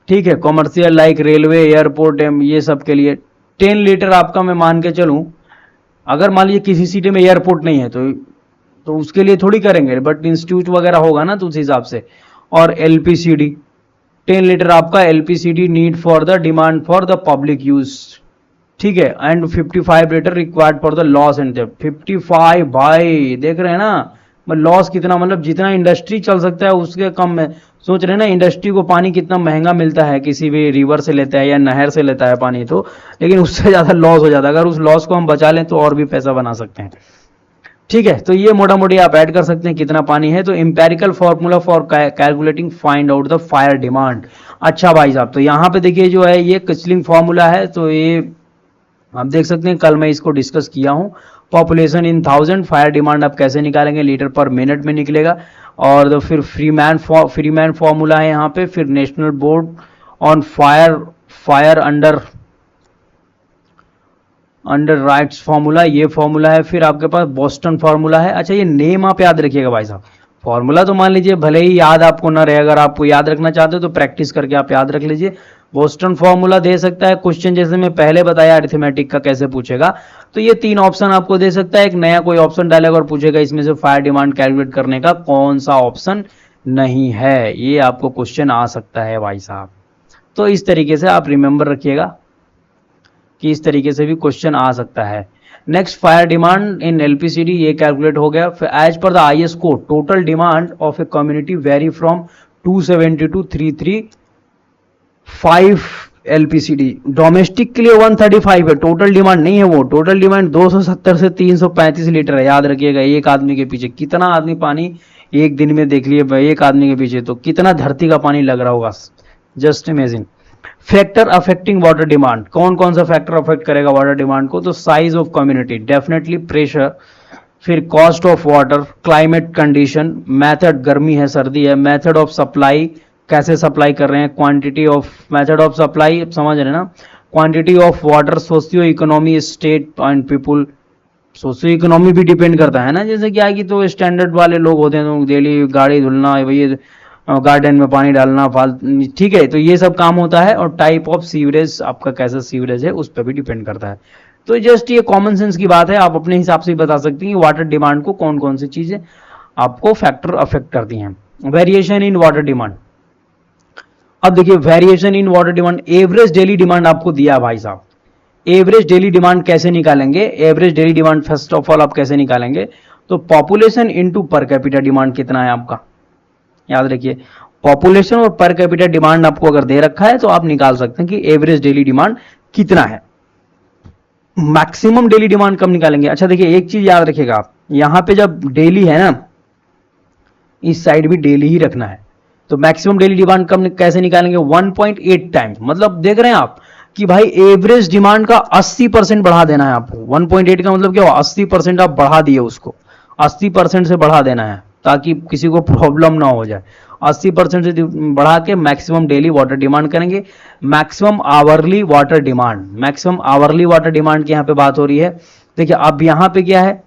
ठीक है। कॉमर्शियल लाइक रेलवे, एयरपोर्ट, ये सब के लिए 10 लीटर आपका मैं मान के चलूं। अगर मान लीजिए किसी सिटी में एयरपोर्ट नहीं है तो उसके लिए थोड़ी करेंगे, बट इंस्टीट्यूट वगैरह होगा ना, तो उस हिसाब से। और एलपीसीडी 10 लीटर आपका LPCD need for the demand for the public use, ठीक है। And 55 litre required for the loss and theft. 55 भाई, देख रहे हैं ना लॉस कितना, मतलब जितना इंडस्ट्री चल सकता है उसके कम में। सोच रहे हैं ना इंडस्ट्री को पानी कितना महंगा मिलता है, किसी भी रिवर से लेता है या नहर से लेता है पानी, तो लेकिन उससे ज्यादा लॉस हो जाता है। अगर उस लॉस को हम बचा लें तो और भी पैसा बना सकते हैं, ठीक है। तो ये मोटा मोटी आप ऐड कर सकते हैं कितना पानी है। तो empirical formula for calculating find out the fire demand. अच्छा भाई साहब, तो यहाँ पे देखिए जो है ये किचलिंग फॉर्मूला है, तो ये आप देख सकते हैं, कल मैं इसको डिस्कस किया हूं। पॉपुलेशन इन 1000, फायर डिमांड आप कैसे निकालेंगे? लीटर पर मिनट में निकलेगा। और तो फिर फ्रीमैन फॉर्मूला है यहाँ पे। फिर national board on fire under rights formula, ये फॉर्मूला है। फिर आपके पास बोस्टन फॉर्मूला है। अच्छा, ये नेम आप याद रखिएगा भाई साहब। फॉर्मूला तो मान लीजिए भले ही याद आपको ना रहे, अगर आपको याद रखना चाहते हो तो प्रैक्टिस करके आप याद रख लीजिए। बोस्टन फॉर्मूला दे सकता है क्वेश्चन, जैसे मैं पहले बताया अरिथमेटिक का कैसे पूछेगा। तो ये 3 ऑप्शन आपको दे सकता है। एक नया कोई ऑप्शन डालेगा और पूछेगा इसमें से फायर डिमांड कैलकुलेट करने का कौन सा ऑप्शन नहीं है, ये आपको क्वेश्चन आ सकता है भाई साहब। तो इस तरीके से आप रिमेंबर रखिएगा कि इस तरीके से भी क्वेश्चन आ सकता है। Next, fire demand in LPCD, ये कैलकुलेट हो गया। फिर as per the IS code, total demand of a community vary from 270 to 335 LPCD. Domestic के लिए 135 है, टोटल डिमांड नहीं है वो। टोटल डिमांड 270 से 335 लीटर है, याद रखिएगा। एक आदमी के पीछे कितना आदमी पानी एक दिन में देख लिए भाई, एक आदमी के पीछे तो कितना धरती का पानी लग रहा होगा, just imagine. Factor affecting water demand, कौन कौन सा फैक्टर अफेक्ट करेगा वाटर डिमांड को? तो size of community, definitely pressure, फिर cost of water, climate condition, method, गर्मी है सर्दी है, मेथड ऑफ सप्लाई, कैसे सप्लाई कर रहे हैं, quantity of, method of supply समझ रहे हैं ना, quantity of water, socio economy, state and people. Socio economy भी डिपेंड करता है ना, जैसे क्या कि तो स्टैंडर्ड वाले लोग होते हैं तो डेली गाड़ी धुलना, वही गार्डन में पानी डालना फालतू, ठीक है, तो ये सब काम होता है। और टाइप ऑफ सीवरेज, आपका कैसा सीवरेज है उस पर भी डिपेंड करता है। तो जस्ट ये कॉमन सेंस की बात है, आप अपने हिसाब से बता सकते हैं कि वाटर डिमांड को कौन कौन सी चीजें आपको फैक्टर अफेक्ट करती हैं। वेरिएशन इन वाटर डिमांड, अब देखिए variation in water demand, average daily demand आपको दिया भाई साहब। एवरेज डेली डिमांड कैसे निकालेंगे? Average daily demand first of all आप कैसे निकालेंगे? तो population into per capita demand कितना है आपका, याद रखिए। पॉपुलेशन और पर कैपिटा डिमांड आपको अगर दे रखा है तो आप निकाल सकते हैं कि एवरेज डेली डिमांड कितना है। मैक्सिमम डेली डिमांड कब निकालेंगे? अच्छा देखिए, एक चीज याद रखिएगा आप, यहाँ पे जब डेली है ना, इस साइड भी डेली ही रखना है। तो मैक्सिमम डेली डिमांड कम कैसे निकालेंगे, 1.8 टाइम्स। मतलब देख रहे हैं आप कि भाई एवरेज डिमांड का 80% बढ़ा देना है आपको। 1.8 का मतलब क्या हुआ, 80% आप बढ़ा दिए उसको, 80% से बढ़ा देना है ताकि किसी को प्रॉब्लम ना हो जाए। 80% से बढ़ा के मैक्सिमम डेली वाटर डिमांड करेंगे। Maximum hourly water demand, maximum hourly water demand की यहाँ पे बात हो रही है। देखिए अब यहाँ पे क्या है,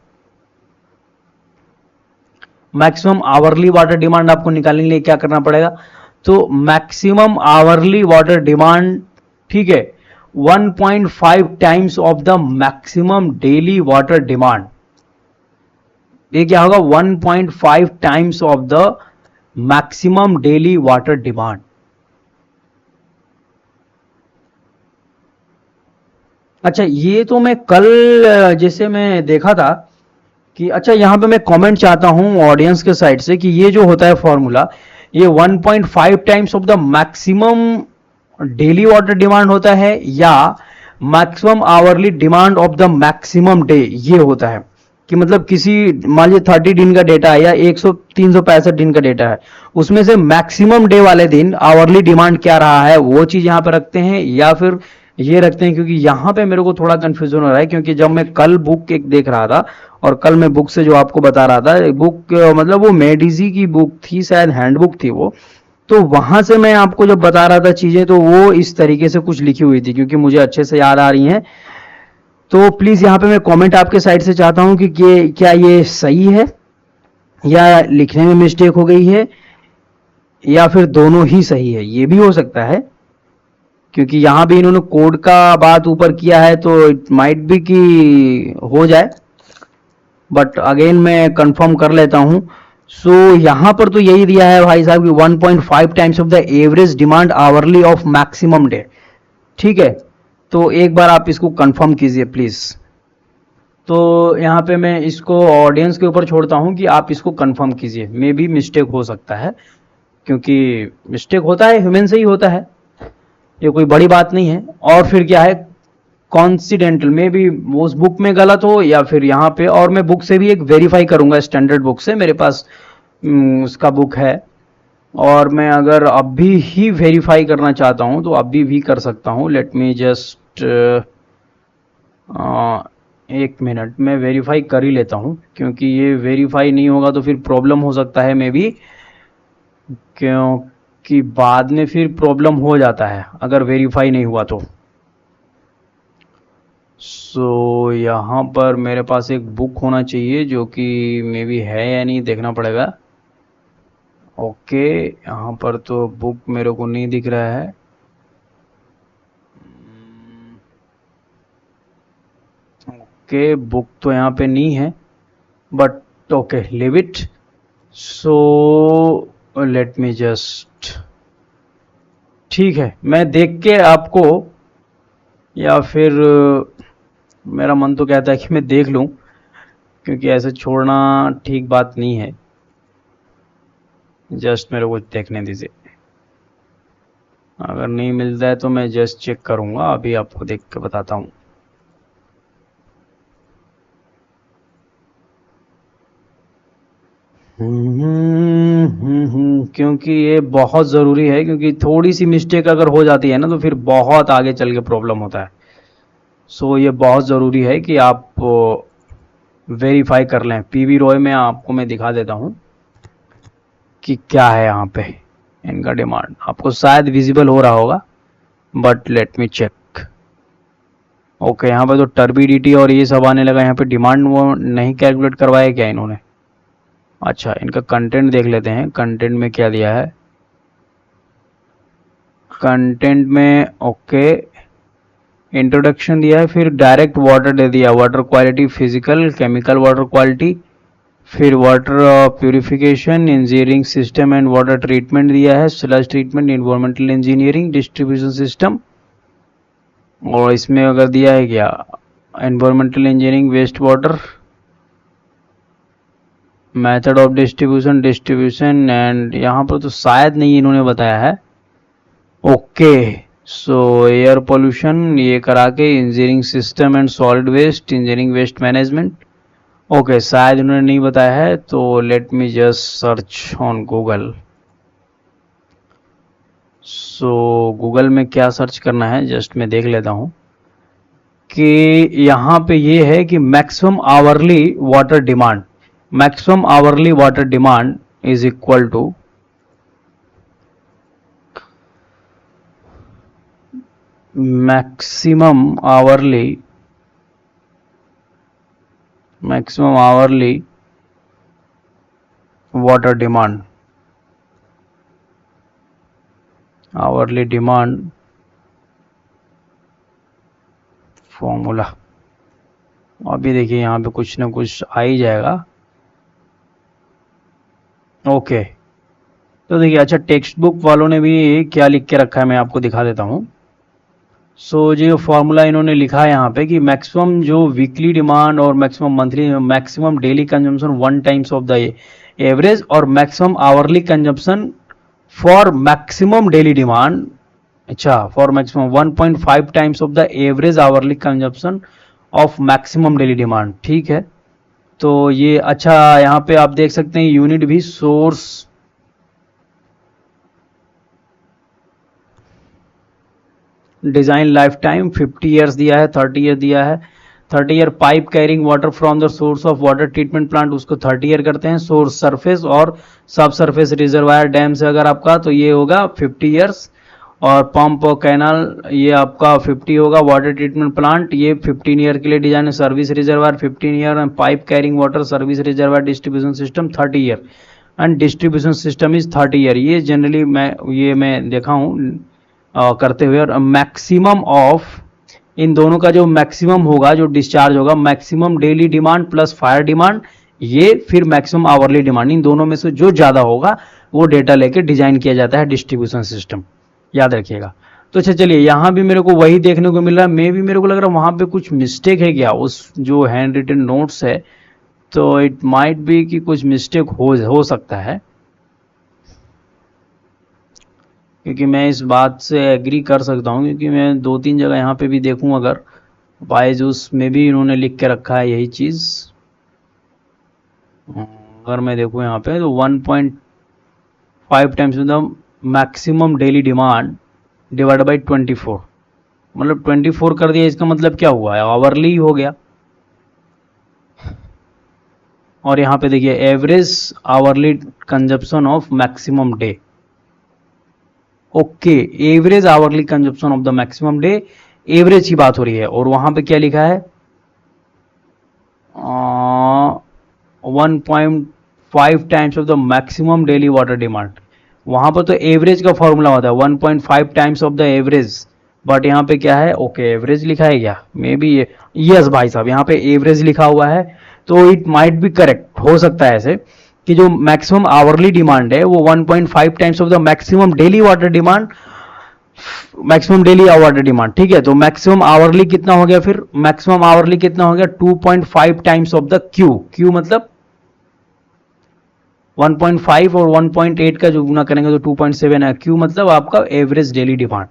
मैक्सिमम आवरली वाटर डिमांड आपको निकालने के लिए क्या करना पड़ेगा, तो मैक्सिमम आवरली वाटर डिमांड, ठीक है, 1.5 times of the maximum daily water demand. ये क्या होगा, 1.5 times of the maximum daily water demand. अच्छा ये तो मैं कल जैसे मैं देखा था कि, अच्छा यहाँ पे मैं कमेंट चाहता हूं ऑडियंस के साइड से कि ये जो होता है फॉर्मूला, ये 1.5 times of the maximum daily water demand होता है या maximum hourly demand of the maximum day, ये होता है कि मतलब किसी मान लीजिए 30 दिन का डेटा है या 365 दिन का डेटा है, उसमें से मैक्सिमम डे वाले दिन आवरली डिमांड क्या रहा है वो चीज यहाँ पे रखते हैं, या फिर ये रखते हैं। क्योंकि यहाँ पे मेरे को थोड़ा कंफ्यूजन हो रहा है, क्योंकि जब मैं कल बुक एक देख रहा था और कल मैं बुक से जो आपको बता रहा था, बुक मतलब वो मेडिजी की बुक थी, शायद हैंडबुक थी वो, तो वहां से मैं आपको जब बता रहा था चीजें तो वो इस तरीके से कुछ लिखी हुई थी, क्योंकि मुझे अच्छे से याद आ रही हैं। तो प्लीज यहाँ पे मैं कमेंट आपके साइड से चाहता हूं कि क्या ये सही है या लिखने में मिस्टेक हो गई है या फिर दोनों ही सही है, ये भी हो सकता है। क्योंकि यहाँ भी इन्होंने कोड का बात ऊपर किया है तो इट माइट बी कि हो जाए, बट अगेन मैं कंफर्म कर लेता हूं। सो यहां पर तो यही दिया है भाई साहब कि 1.5 times of the average demand hourly of maximum day, ठीक है। तो एक बार आप इसको कंफर्म कीजिए प्लीज। तो यहाँ पे मैं इसको ऑडियंस के ऊपर छोड़ता हूँ कि आप इसको कंफर्म कीजिए, मे बी मिस्टेक हो सकता है, क्योंकि मिस्टेक होता है, ह्यूमन से ही होता है, ये कोई बड़ी बात नहीं है। और फिर क्या है, कॉन्सिडेंटल में भी उस बुक में गलत हो या फिर यहाँ पे, और मैं बुक से भी एक वेरीफाई करूंगा, स्टैंडर्ड बुक से मेरे पास उसका बुक है, और मैं अगर अभी ही वेरीफाई करना चाहता हूँ तो अभी भी कर सकता हूँ। लेट मी जस्ट एक मिनट, मैं वेरीफाई कर ही लेता हूँ, क्योंकि ये वेरीफाई नहीं होगा तो फिर प्रॉब्लम हो सकता है मे बी, क्योंकि बाद में फिर प्रॉब्लम हो जाता है अगर वेरीफाई नहीं हुआ तो। सो यहाँ पर मेरे पास एक बुक होना चाहिए जो कि मे बी है या नहीं देखना पड़ेगा। ओके यहाँ पर तो बुक मेरे को नहीं दिख रहा है। ओके बुक तो यहाँ पे नहीं है, but okay leave it. So let me just, ठीक है मैं देख के आपको, या फिर मेरा मन तो कहता है कि मैं देख लूं, क्योंकि ऐसे छोड़ना ठीक बात नहीं है। जस्ट मेरे को देखने दीजिए, अगर नहीं मिलता है तो मैं जस्ट चेक करूंगा, अभी आपको देख के बताता हूँ। क्योंकि ये बहुत ज़रूरी है, क्योंकि थोड़ी सी मिस्टेक अगर हो जाती है ना तो फिर बहुत आगे चल के प्रॉब्लम होता है। सो ये बहुत ज़रूरी है कि आप वेरीफाई कर लें। पीवी रॉय में आपको मैं दिखा देता हूँ कि क्या है यहाँ पे इनका डिमांड, आपको शायद विजिबल हो रहा होगा, but let me check. Okay यहाँ पे तो टर्बिडिटी और ये सब आने लगा, यहाँ पे डिमांड वो नहीं कैलकुलेट करवाया क्या इन्होंने। अच्छा इनका कंटेंट देख लेते हैं, कंटेंट में क्या दिया है। कंटेंट में ओके इंट्रोडक्शन दिया है, फिर डायरेक्ट वाटर दे दिया, water quality, physical chemical water quality, फिर water purification, engineering system and water treatment दिया है, sludge treatment, environmental engineering, distribution system, और इसमें अगर दिया है क्या environmental engineering, waste water, method of distribution and यहाँ पर तो शायद नहीं इन्होंने बताया है। ओके सो एयर पोल्यूशन ये करा के, engineering system and solid waste, engineering waste management, okay, शायद उन्होंने नहीं बताया है, तो let me just search on Google. So Google में क्या सर्च करना है, जस्ट मैं देख लेता हूँ कि यहाँ पे ये है कि maximum hourly water demand, maximum hourly water demand is equal to maximum hourly water demand, hourly demand formula. अभी देखिए यहाँ पे कुछ ना कुछ आ ही जाएगा। ओके, तो देखिए, अच्छा टेक्स्ट बुक वालों ने भी क्या लिख के रखा है मैं आपको दिखा देता हूँ। सो जो फॉर्मूला इन्होंने लिखा है यहाँ पे कि मैक्सिमम जो वीकली डिमांड और maximum monthly, maximum daily consumption 1 times of the average, और maximum hourly consumption for maximum daily demand, अच्छा for maximum 1.5 times of the average hourly consumption of maximum daily demand. ठीक है, तो ये अच्छा यहाँ पे आप देख सकते हैं यूनिट भी, source design life time 50 years दिया है, 30 ईयर दिया है। 30 year pipe carrying water from the source of water treatment plant, उसको 30 ईयर करते हैं। सोर्स सरफेस और सब सरफेस रिजर्वायर डैम से अगर आपका, तो ये होगा 50 ईयर्स। और पंप और कैनाल ये आपका 50 होगा। वाटर ट्रीटमेंट प्लांट ये 15 ईयर के लिए डिजाइन है। Service reservoir 15 year, and pipe carrying water service reservoir distribution system 30 year, and distribution system is 30 year. ये जनरली मैं देखा हूँ करते हुए। और मैक्सिमम ऑफ इन दोनों का जो मैक्सिमम होगा, जो डिस्चार्ज होगा, maximum daily demand plus fire demand, ये फिर मैक्सिमम आवरली डिमांड, इन दोनों में से जो ज्यादा होगा वो डेटा लेके डिजाइन किया जाता है डिस्ट्रीब्यूशन सिस्टम, याद रखिएगा। तो अच्छा चलिए, यहाँ भी मेरे को वही देखने को मिल रहा है। मे भी मेरे को लग रहा है वहां पे कुछ मिस्टेक है क्या, उस जो हैंड रिटन नोट्स है, तो इट माइट बी कि कुछ मिस्टेक हो सकता है, क्योंकि मैं इस बात से एग्री कर सकता हूँ, क्योंकि मैं 2-3 जगह यहाँ पे भी देखूँ, अगर बायजूस में भी इन्होंने लिख के रखा है यही चीज़। अगर मैं देखूँ यहाँ पे, तो 1.5 times the maximum daily demand divide by 24, मतलब 24 कर दिया, इसका मतलब क्या हुआ है, आवरली हो गया। और यहाँ पे देखिए average hourly consumption of maximum day, okay, average hourly consumption of the maximum day, average की बात हो रही है। और वहां पे क्या लिखा है, 1.5 times of the maximum daily water demand. वहां पर तो एवरेज का फॉर्मूला होता है 1.5 times of the average, but यहाँ पे क्या है, ओके एवरेज लिखा है क्या, मे बी ये, यस भाई साहब, यहाँ पे एवरेज लिखा हुआ है, तो इट माइट बी करेक्ट, हो सकता है ऐसे कि जो मैक्सिमम आवरली डिमांड है वो 1.5 times of the maximum daily water demand, maximum daily water demand. ठीक है, तो मैक्सिमम आवरली कितना हो गया, फिर मैक्सिमम आवरली कितना हो गया, 2.5 times of the Q, Q मतलब 1.5 और 1.8 का जो गुना करेंगे तो 2.7 है। क्यू मतलब आपका average daily demand,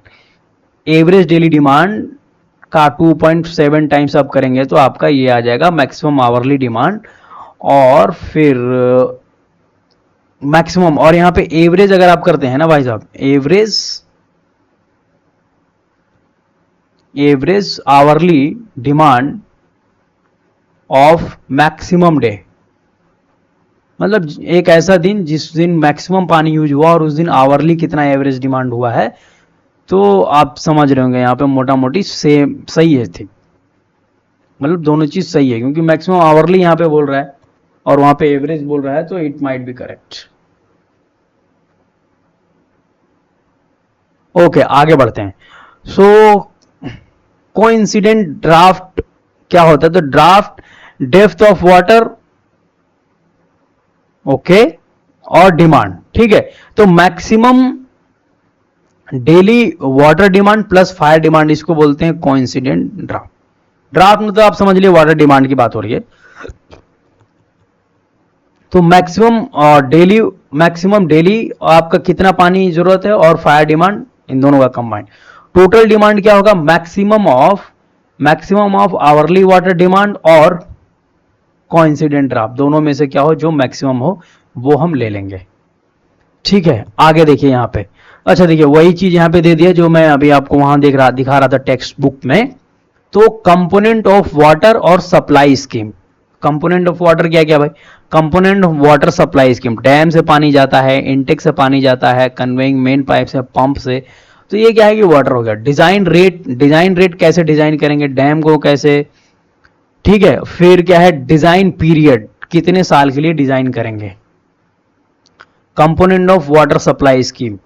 average daily demand का 2.7 टाइम्स आप करेंगे तो आपका ये आ जाएगा मैक्सिमम आवरली डिमांड। और फिर मैक्सिमम, और यहाँ पे एवरेज अगर आप करते हैं ना भाई साहब, average hourly demand of maximum day, मतलब एक ऐसा दिन जिस दिन मैक्सिमम पानी यूज हुआ और उस दिन आवरली कितना एवरेज डिमांड हुआ है। तो आप समझ रहे होंगे यहाँ पे मोटा मोटी सेम सही है थी, मतलब दोनों चीज सही है, क्योंकि मैक्सिमम आवरली यहाँ पे बोल रहा है और वहां पे एवरेज बोल रहा है, तो it might be correct. Okay, आगे बढ़ते हैं। सो कोइंसिडेंट ड्राफ्ट क्या होता है, तो draft depth of water, okay, और डिमांड। ठीक है, तो maximum daily water demand plus fire demand, इसको बोलते हैं कोइंसिडेंट ड्राफ्ट। ड्राफ्ट मतलब आप समझ लिए वाटर डिमांड की बात हो रही है। तो मैक्सिमम डेली आपका कितना पानी जरूरत है, और फायर डिमांड, इन दोनों का कंबाइंड टोटल डिमांड क्या होगा, maximum of hourly water demand और कोइंसिडेंट ड्राफ्ट, दोनों में से क्या हो जो मैक्सिमम हो वो हम ले लेंगे। ठीक है, आगे देखिए यहाँ पे। अच्छा देखिए, वही चीज यहाँ पे दे दिया जो मैं अभी आपको वहां दिखा रहा था टेक्स्ट बुक में। तो कंपोनेंट ऑफ वाटर और supply scheme, component of water क्या क्या भाई, component of water supply scheme, dam से पानी जाता है, इनटेक से पानी जाता है, कन्वेइंग मेन पाइप से, पंप से। तो ये क्या है कि वाटर हो गया। डिजाइन रेट कैसे डिजाइन करेंगे डैम को, कैसे, ठीक है। फिर क्या है, डिजाइन पीरियड, कितने साल के लिए डिजाइन करेंगे। Component of water supply scheme,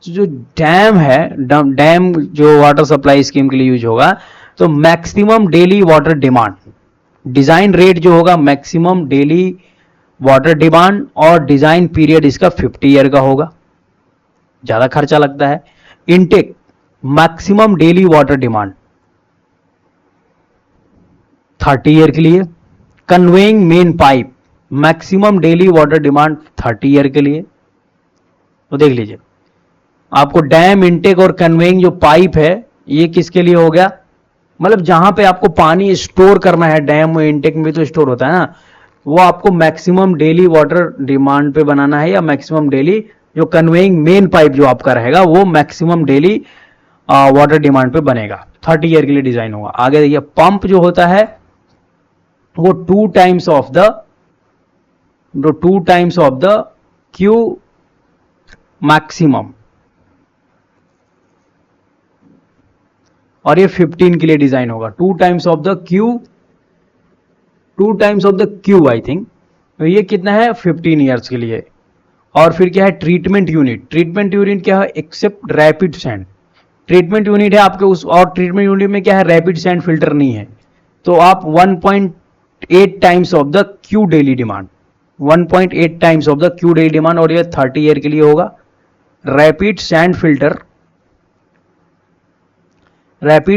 जो डैम है, डैम जो वाटर सप्लाई स्कीम के लिए यूज होगा, तो maximum daily water demand, design rate जो होगा मैक्सिमम डेली वाटर डिमांड, और डिजाइन पीरियड इसका 50 ईयर का होगा, ज्यादा खर्चा लगता है। Intake maximum daily water demand 30 year के लिए। Conveying main pipe maximum daily water demand 30 year के लिए। तो देख लीजिए आपको डैम, इनटेक और कन्वेइंग जो पाइप है ये किसके लिए हो गया, मतलब जहां पे आपको पानी स्टोर करना है, डैम और इनटेक में भी तो स्टोर होता है ना, वो आपको मैक्सिमम डेली वाटर डिमांड पे बनाना है, या मैक्सिमम डेली जो कन्वेइंग मेन पाइप जो आपका रहेगा वो मैक्सिमम डेली वाटर डिमांड पे बनेगा, 30 ईयर के लिए डिजाइन होगा। आगे देखिए, पंप जो होता है वो 2 times of the Q maximum, और ये 15 के लिए डिजाइन होगा। 2 times of the Q I think, तो ये कितना है 15 ईयर्स के लिए। और फिर क्या है, ट्रीटमेंट यूनिट क्या है, except rapid sand, treatment unit है आपके उस, और ट्रीटमेंट यूनिट में क्या है, रैपिड सैंड फिल्टर नहीं है। तो आप 1.8 times of the Q daily demand, 1.8 times of the Q daily demand, और ये 30 ईयर के लिए होगा। रैपिड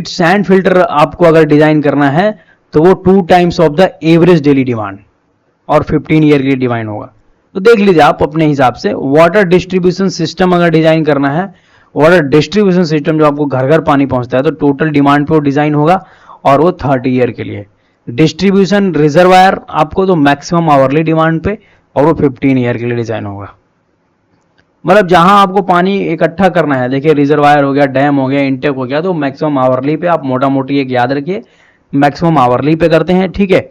सैंड फिल्टर आपको अगर डिजाइन करना है तो वो 2 times of the average daily demand, और 15 ईयर के लिए डिजाइन होगा। तो देख लीजिए आप अपने हिसाब से। वाटर डिस्ट्रीब्यूशन सिस्टम अगर डिजाइन करना है, वाटर डिस्ट्रीब्यूशन सिस्टम जो आपको घर घर पानी पहुंचता है, तो टोटल डिमांड पे वो डिजाइन होगा, और वो 30 ईयर के लिए। डिस्ट्रीब्यूशन रिजर्वायर आपको तो मैक्सिमम आवरली डिमांड पे, और वो 15 ईयर के लिए डिजाइन होगा। मतलब जहां आपको पानी इकट्ठा करना है, देखिए रिजर्वायर हो गया, डैम हो गया, इनटेक हो गया, तो मैक्सिमम आवरली पे, आप मोटा मोटी एक याद रखिए, मैक्सिमम आवरली पे करते हैं, ठीक है।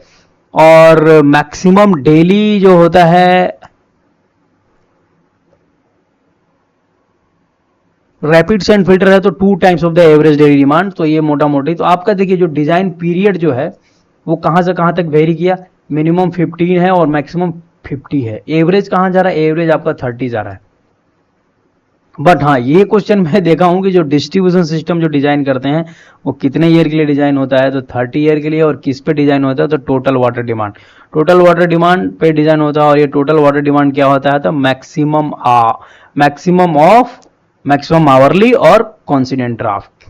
और मैक्सिमम डेली जो होता है, रैपिड सैंड फिल्टर है तो 2 times of the average daily demand, तो ये मोटा मोटी। तो आपका देखिए जो डिजाइन पीरियड जो है वो कहां से कहां तक वेरी किया, मिनिमम 15 है और मैक्सिमम 50 है। एवरेज कहां जा रहा है, एवरेज आपका 30 जा रहा है। बट हाँ, ये क्वेश्चन मैं देखा हूं कि जो डिस्ट्रीब्यूशन सिस्टम जो डिजाइन करते हैं वो कितने ईयर के लिए डिजाइन होता है, तो 30 ईयर के लिए। और किस पे डिजाइन होता है, तो टोटल वाटर डिमांड पे डिजाइन होता है। और ये टोटल वाटर डिमांड क्या होता है, तो मैक्सिमम आवरली और कॉन्सिडेंट ड्राफ्ट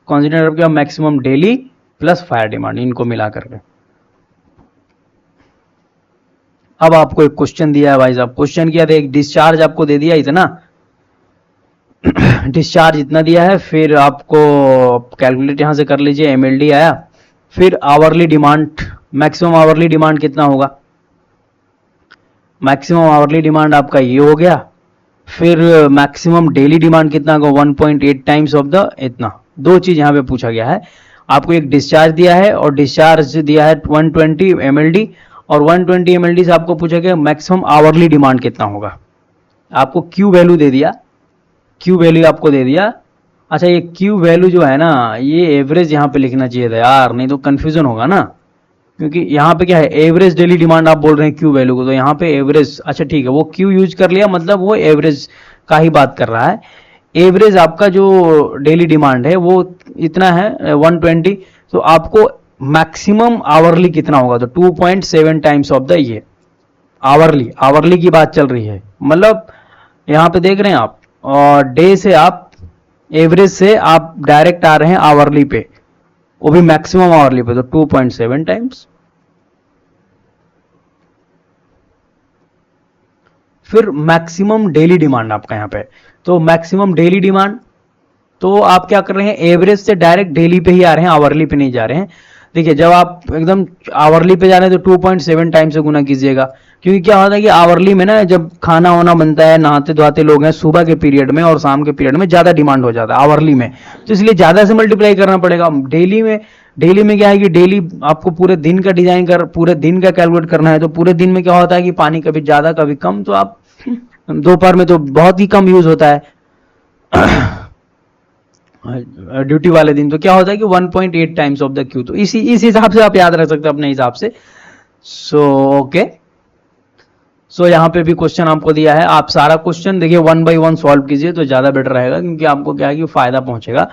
क्या, maximum daily plus fire demand, इनको मिला करके। अब आपको एक क्वेश्चन दिया है भाई साहब, क्वेश्चन किया था, एक डिस्चार्ज आपको दे दिया इतना, डिस्चार्ज इतना दिया है, फिर आपको कैलकुलेट यहां से कर लीजिए, एमएलडी आया, फिर hourly demand, maximum hourly demand कितना होगा, मैक्सिमम आवरली डिमांड आपका ये हो गया। फिर मैक्सिमम डेली डिमांड कितना होगा, 1.8 टाइम्स ऑफ द इतना। दो चीज यहां पे पूछा गया है, आपको एक डिस्चार्ज दिया है और डिस्चार्ज दिया है 120 mld, और 120 mld से आपको पूछा गया मैक्सिमम आवरली डिमांड कितना होगा। आपको क्यू वैल्यू दे दिया, क्यू वैल्यू आपको दे दिया। अच्छा, ये क्यू वैल्यू जो है ना, ये एवरेज यहाँ पे लिखना चाहिए था यार, नहीं तो कंफ्यूजन होगा ना, क्योंकि यहाँ पे क्या है, एवरेज डेली डिमांड आप बोल रहे हैं क्यू वैल्यू को, तो यहाँ पे एवरेज, अच्छा ठीक है, वो क्यू यूज कर लिया, मतलब वो एवरेज का ही बात कर रहा है। एवरेज आपका जो डेली डिमांड है वो इतना है 120, तो आपको मैक्सिमम आवरली कितना होगा, तो 2.7 टाइम्स ऑफ द ये आवरली की बात चल रही है। मतलब यहाँ पे देख रहे हैं आप, और डे से आप एवरेज से आप डायरेक्ट आ रहे हैं आवरली पे, वो भी मैक्सिमम आवरली पे, तो 2.7 टाइम्स। फिर मैक्सिमम डेली डिमांड आपका यहाँ पे, तो मैक्सिमम डेली डिमांड, तो आप क्या कर रहे हैं, एवरेज से डायरेक्ट डेली पे ही आ रहे हैं, आवरली पे नहीं जा रहे हैं। देखिए जब आप एकदम आवरली पे जा रहे हैं तो 2.7 टाइम से गुना कीजिएगा, क्योंकि क्या होता है कि आवरली में ना जब खाना वाना बनता है, नहाते धोते लोग हैं, सुबह के पीरियड में और शाम के पीरियड में ज़्यादा डिमांड हो जाता है आवरली में, तो इसलिए ज़्यादा से मल्टीप्लाई करना पड़ेगा। डेली में क्या है कि डेली आपको पूरे दिन का डिजाइन कर, पूरे दिन का कैलकुलेट करना है, तो पूरे दिन में क्या होता है कि पानी कभी ज़्यादा कभी कम, तो आप दोपहर में तो बहुत ही कम यूज होता है ड्यूटी वाले दिन तो क्या होता है कि 1.8 टाइम्स ऑफ द क्यू। तो इस हिसाब से आप याद रख सकते हैं अपने हिसाब से। सो ओके, सो यहाँ पे भी क्वेश्चन आपको दिया है, आप सारा क्वेश्चन देखिए 1 बाई 1 सॉल्व कीजिए तो ज्यादा बेटर रहेगा, क्योंकि आपको क्या है कि फायदा पहुंचेगा।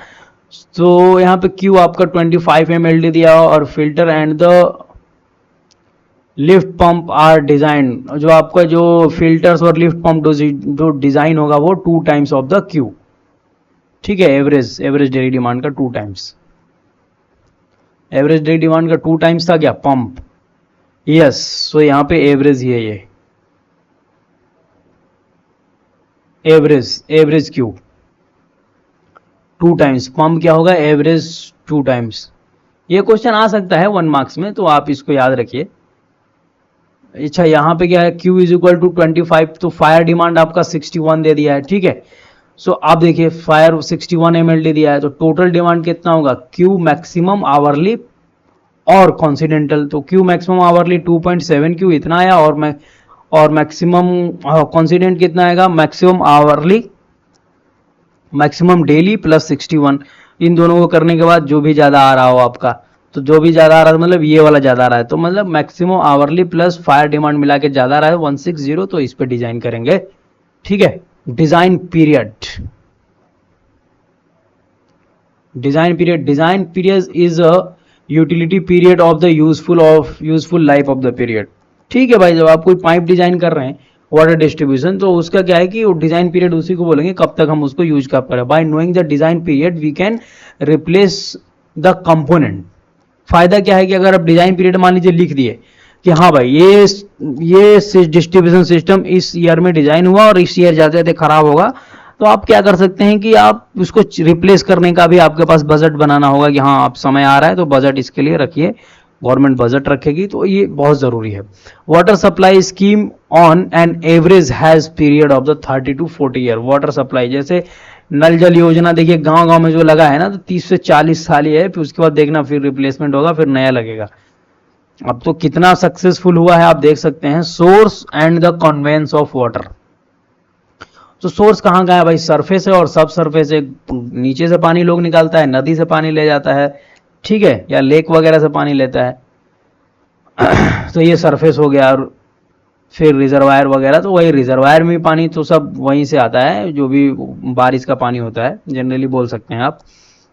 तो यहाँ पे क्यू आपका 25 mld दिया और filter and the lift pump are design, जो आपका जो फिल्टर्स और लिफ्ट पंप जो डिजाइन होगा वो 2 टाइम्स ऑफ द क्यू, ठीक है। एवरेज डेली डिमांड का 2 टाइम्स, एवरेज डेली डिमांड का 2 टाइम्स था क्या पंप, यस। सो यहाँ पे एवरेज ही है, ये एवरेज क्यू 2 टाइम्स, पंप क्या होगा एवरेज 2 टाइम्स। ये क्वेश्चन आ सकता है 1 मार्क्स में, तो आप इसको याद रखिए। अच्छा यहाँ पे क्या है, Q इज इक्वल टू 25, तो फायर डिमांड आपका 61 दे दिया है, ठीक है। सो आप देखिए फायर 61 mld दिया है, तो टोटल डिमांड कितना होगा, Q मैक्सिमम आवरली और कॉन्सिडेंटल, तो Q मैक्सिमम आवरली 2.7 Q इतना आया, और मैक्सिमम कॉन्सिडेंट कितना आएगा, maximum hourly maximum daily plus 61। इन दोनों को करने के बाद जो भी ज्यादा आ रहा हो आपका, तो जो भी ज्यादा आ रहा है मतलब ये वाला ज्यादा आ रहा है, तो मतलब maximum hourly plus fire demand मिला के ज्यादा आ रहा है 160, तो इस पे डिजाइन करेंगे, ठीक है। Design period is a utility period of the useful life of the period, ठीक है भाई। जब आप कोई पाइप डिजाइन कर रहे हैं वाटर डिस्ट्रीब्यूशन, तो उसका क्या है कि डिजाइन पीरियड उसी को बोलेंगे कब तक हम उसको यूज कब करें। By knowing the design period we can replace the component. फायदा क्या है कि अगर आप डिजाइन पीरियड मान लीजिए लिख दिए कि हाँ भाई ये डिस्ट्रीब्यूशन सिस्टम इस ईयर में डिजाइन हुआ और इस ईयर जाते जाते खराब होगा, तो आप क्या कर सकते हैं कि आप उसको रिप्लेस करने का भी आपके पास बजट बनाना होगा कि हाँ आप समय आ रहा है तो बजट इसके लिए रखिए, गवर्नमेंट बजट रखेगी, तो ये बहुत जरूरी है। Water supply scheme on an average has period of the 30 to 40 year. Water supply जैसे नल जल योजना देखिए गांव गांव में जो लगा है ना, तो 30 से 40 साल ही है, फिर उसके बाद देखना फिर रिप्लेसमेंट होगा, फिर नया लगेगा। अब तो कितना सक्सेसफुल हुआ है आप देख सकते हैं। Source and the conveyance of water, तो सोर्स कहाँ का है भाई, सरफेस है, और सब सरफेस है, नीचे से पानी लोग निकालता है, नदी से पानी ले जाता है, ठीक है, या लेक वगैरह से पानी लेता है तो ये सरफेस हो गया। और फिर रिजर्वायर वगैरह, तो वही रिजर्वायर में पानी तो सब वहीं से आता है, जो भी बारिश का पानी होता है जनरली बोल सकते हैं आप।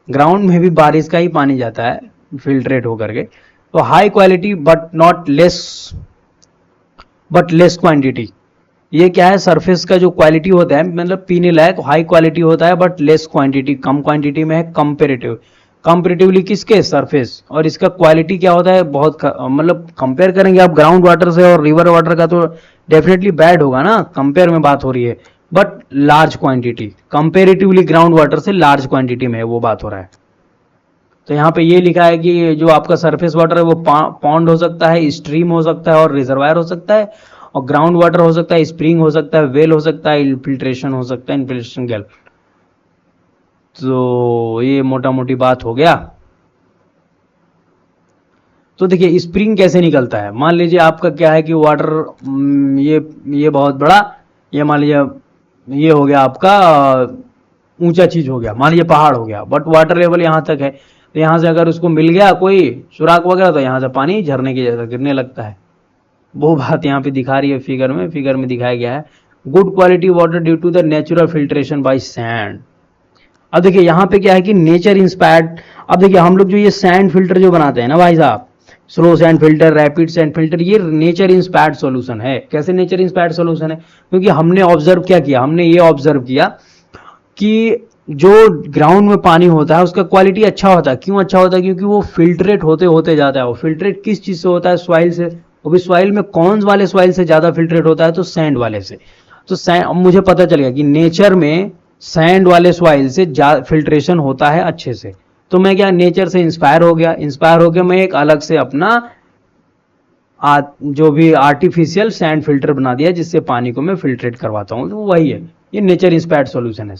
ग्राउंड में भी बारिश का ही पानी जाता है फिल्ट्रेट होकर के। तो high quality but less quantity, ये क्या है, सरफेस का जो क्वालिटी होता है मतलब पीने लायक हाई क्वालिटी होता है, but less quantity, come quantity में है। कंपेरेटिवली किसके, सरफेस। और इसका क्वालिटी क्या होता है, बहुत मतलब कंपेयर करेंगे आप ग्राउंड वाटर से और रिवर वाटर का, तो डेफिनेटली बैड होगा ना, कंपेयर में बात हो रही है, but large quantity, comparatively ground water से लार्ज क्वांटिटी में वो बात हो रहा है। तो यहाँ पे ये लिखा है कि जो आपका सरफेस वाटर है वो पॉन्ड हो सकता है, स्ट्रीम हो सकता है और रिजर्वायर हो सकता है, और ग्राउंड वाटर हो सकता है, स्प्रिंग हो सकता है, वेल हो सकता है, इन्फिल्ट्रेशन हो सकता है, इन्फिल्ट्रेशन गैल। तो ये मोटा मोटी बात हो गया। तो देखिए स्प्रिंग कैसे निकलता है, मान लीजिए आपका क्या है कि वाटर ये बहुत बड़ा, ये मान लीजिए ये हो गया आपका ऊंचा चीज हो गया, मान लीजिए पहाड़ हो गया, बट वाटर लेवल यहाँ तक है, तो यहाँ से अगर उसको मिल गया कोई सुराख वगैरह, तो यहाँ से पानी झरने की जैसा गिरने लगता है। वो बात यहाँ पे दिखा रही है फिगर में दिखाया गया है। Good quality water due to the natural filtration by sand. अब देखिए यहाँ पे क्या है कि नेचर इंस्पायर्ड। अब देखिए हम लोग जो ये सैंड फिल्टर जो बनाते हैं ना भाई साहब, slow sand filter, rapid sand filter, ये नेचर इंस्पायर्ड सॉल्यूशन है। कैसे नेचर इंस्पायर्ड सॉल्यूशन है, क्योंकि हमने ऑब्जर्व क्या किया, हमने ये ऑब्जर्व किया कि जो ग्राउंड में पानी होता है उसका क्वालिटी अच्छा होता है। क्यों अच्छा होता है, क्योंकि वो फिल्ट्रेट होते जाता है। वो फिल्ट्रेट किस चीज से होता है, सॉइल से। वो भी सॉइल में कौन वाले सॉइल से ज्यादा फिल्ट्रेट होता है, तो सैंड वाले से। तो मुझे पता चल गया कि नेचर में सैंड वाले सॉइल से फिल्ट्रेशन होता है अच्छे से। तो मैं क्या नेचर से इंस्पायर हो गया, इंस्पायर होकर मैं एक अलग से अपना जो भी आर्टिफिशियल सैंड फिल्टर बना दिया जिससे पानी को मैं फिल्ट्रेट करवाता हूँ, तो वही है, ये नेचर इंस्पायर्ड सॉल्यूशन है।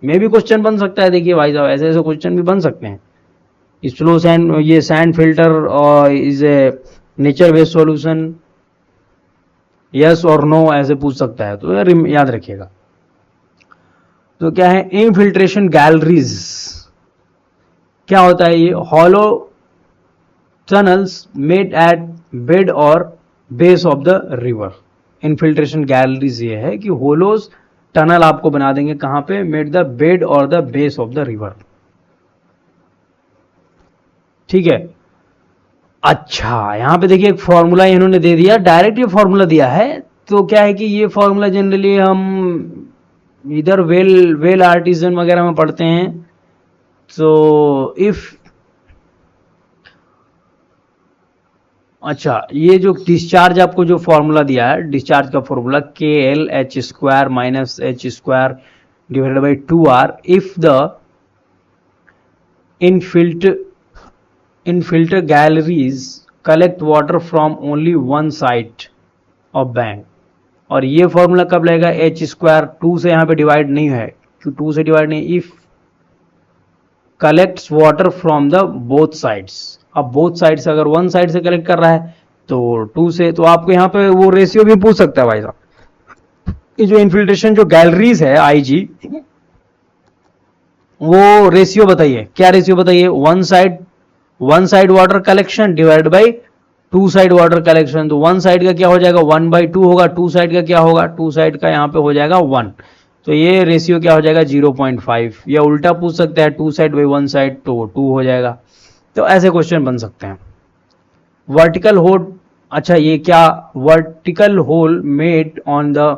में भी क्वेश्चन बन सकता है, देखिए भाई साहब ऐसे ऐसे क्वेश्चन भी बन सकते हैं। स्लो सैंड, ये सैंड फिल्टर और is a nature based solution, yes और नो ऐसे पूछ सकता है, तो याद रखिएगा। तो क्या है इनफिल्ट्रेशन गैलरीज, क्या होता है ये? Hollow tunnels made at bed और base of the river. Infiltration galleries ये है कि होलोज टनल आपको बना देंगे कहां पे? मेड द बेड और the base of the river. ठीक है, अच्छा यहां पे देखिए एक फॉर्मूला इन्होंने दे दिया, डायरेक्ट ये फॉर्मूला दिया है। तो क्या है कि ये फॉर्मूला जनरली हम इधर वेल आर्टिजन वगैरह में पढ़ते हैं। तो इफ, अच्छा ये जो डिस्चार्ज आपको जो फॉर्मूला दिया है, डिस्चार्ज का formula KL H² minus H² divided by 2R if the infilter galleries collect water from only one side of bank. और ये फॉर्मूला कब लगेगा? H², 2 से यहाँ पे डिवाइड नहीं है, क्यों 2 से डिवाइड नहीं, if collects water from the both sides. अब बोथ साइड से अगर वन साइड से कलेक्ट कर रहा है तो 2 से, तो आपको यहाँ पे वो रेशियो भी पूछ सकता है भाई साहब। ये जो इनफिल्ट्रेशन जो गैलरीज है IG, वो रेशियो बताइए, क्या रेशियो बताइए? One side water collection divide by 2 side water collection. तो 1 साइड का क्या हो जाएगा? 1/2 होगा। 2 साइड का क्या होगा? 2 साइड का यहाँ पे हो जाएगा 1। तो ये रेशियो क्या हो जाएगा? 0.5। या उल्टा पूछ सकता है 2 साइड बाई 1 साइड, तो 2 हो जाएगा। तो ऐसे क्वेश्चन बन सकते हैं। वर्टिकल होल, अच्छा ये क्या? Vertical hole made on the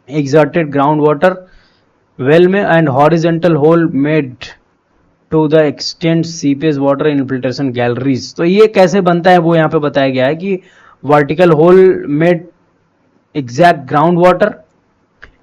exerted ground water well में and horizontal hole made to the extend seepage water infiltration galleries. तो ये कैसे बनता है वो यहाँ पे बताया गया है कि vertical hole made exact ground water,